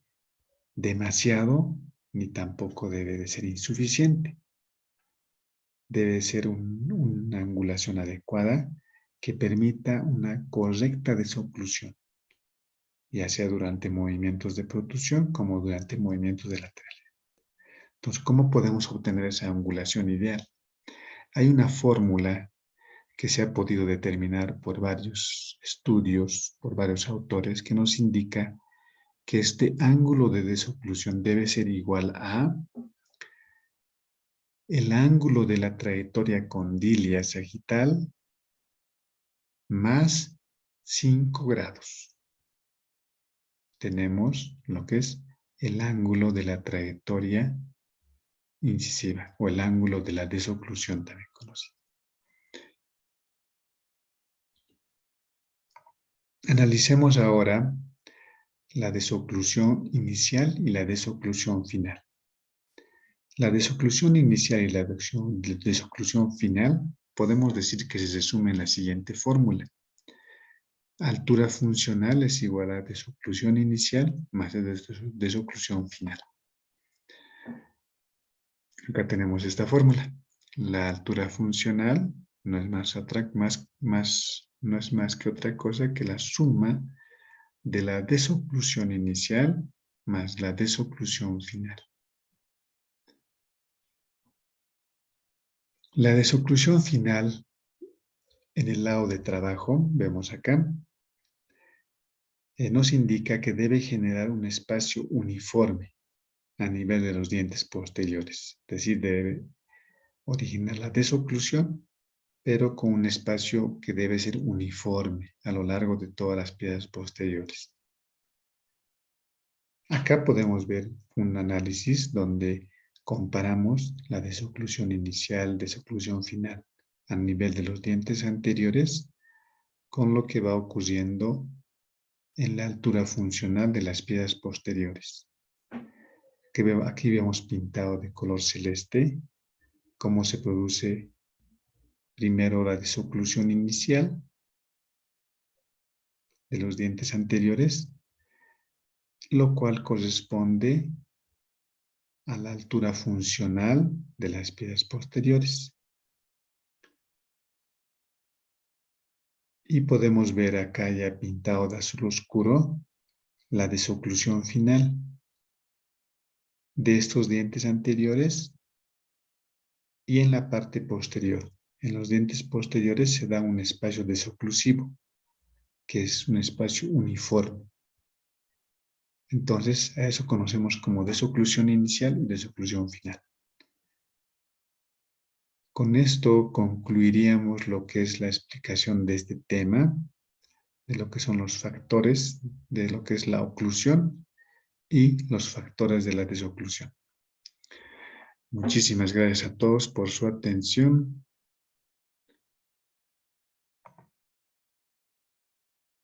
demasiado ni tampoco debe de ser insuficiente. Debe ser una angulación adecuada que permita una correcta desoclusión, ya sea durante movimientos de protusión como durante movimientos de lateralidad. Entonces, ¿cómo podemos obtener esa angulación ideal? Hay una fórmula que se ha podido determinar por varios estudios, por varios autores, que nos indica que este ángulo de desoclusión debe ser igual a el ángulo de la trayectoria condilia sagital más 5 grados. Tenemos lo que es el ángulo de la trayectoria incisiva o el ángulo de la desoclusión también conocido. Analicemos ahora la desoclusión inicial y la desoclusión final. La desoclusión inicial y la desoclusión final podemos decir que se resume en la siguiente fórmula. Altura funcional es igual a desoclusión inicial más desoclusión final. Acá tenemos esta fórmula. La altura funcional no es más que otra cosa que la suma de la desoclusión inicial más la desoclusión final. La desoclusión final, en el lado de trabajo, vemos acá, nos indica que debe generar un espacio uniforme a nivel de los dientes posteriores. Es decir, debe originar la desoclusión, pero con un espacio que debe ser uniforme a lo largo de todas las piezas posteriores. Acá podemos ver un análisis donde comparamos la desoclusión inicial, desoclusión final a nivel de los dientes anteriores con lo que va ocurriendo en la altura funcional de las piezas posteriores. Aquí vemos pintado de color celeste cómo se produce primero la desoclusión inicial de los dientes anteriores, lo cual corresponde a la altura funcional de las piezas posteriores. Y podemos ver acá ya pintado de azul oscuro la desoclusión final de estos dientes anteriores y en la parte posterior. En los dientes posteriores se da un espacio desoclusivo, que es un espacio uniforme. Entonces, a eso conocemos como desoclusión inicial y desoclusión final. Con esto concluiríamos lo que es la explicación de este tema, de lo que son los factores, de lo que es la oclusión y los factores de la desoclusión. Muchísimas gracias a todos por su atención.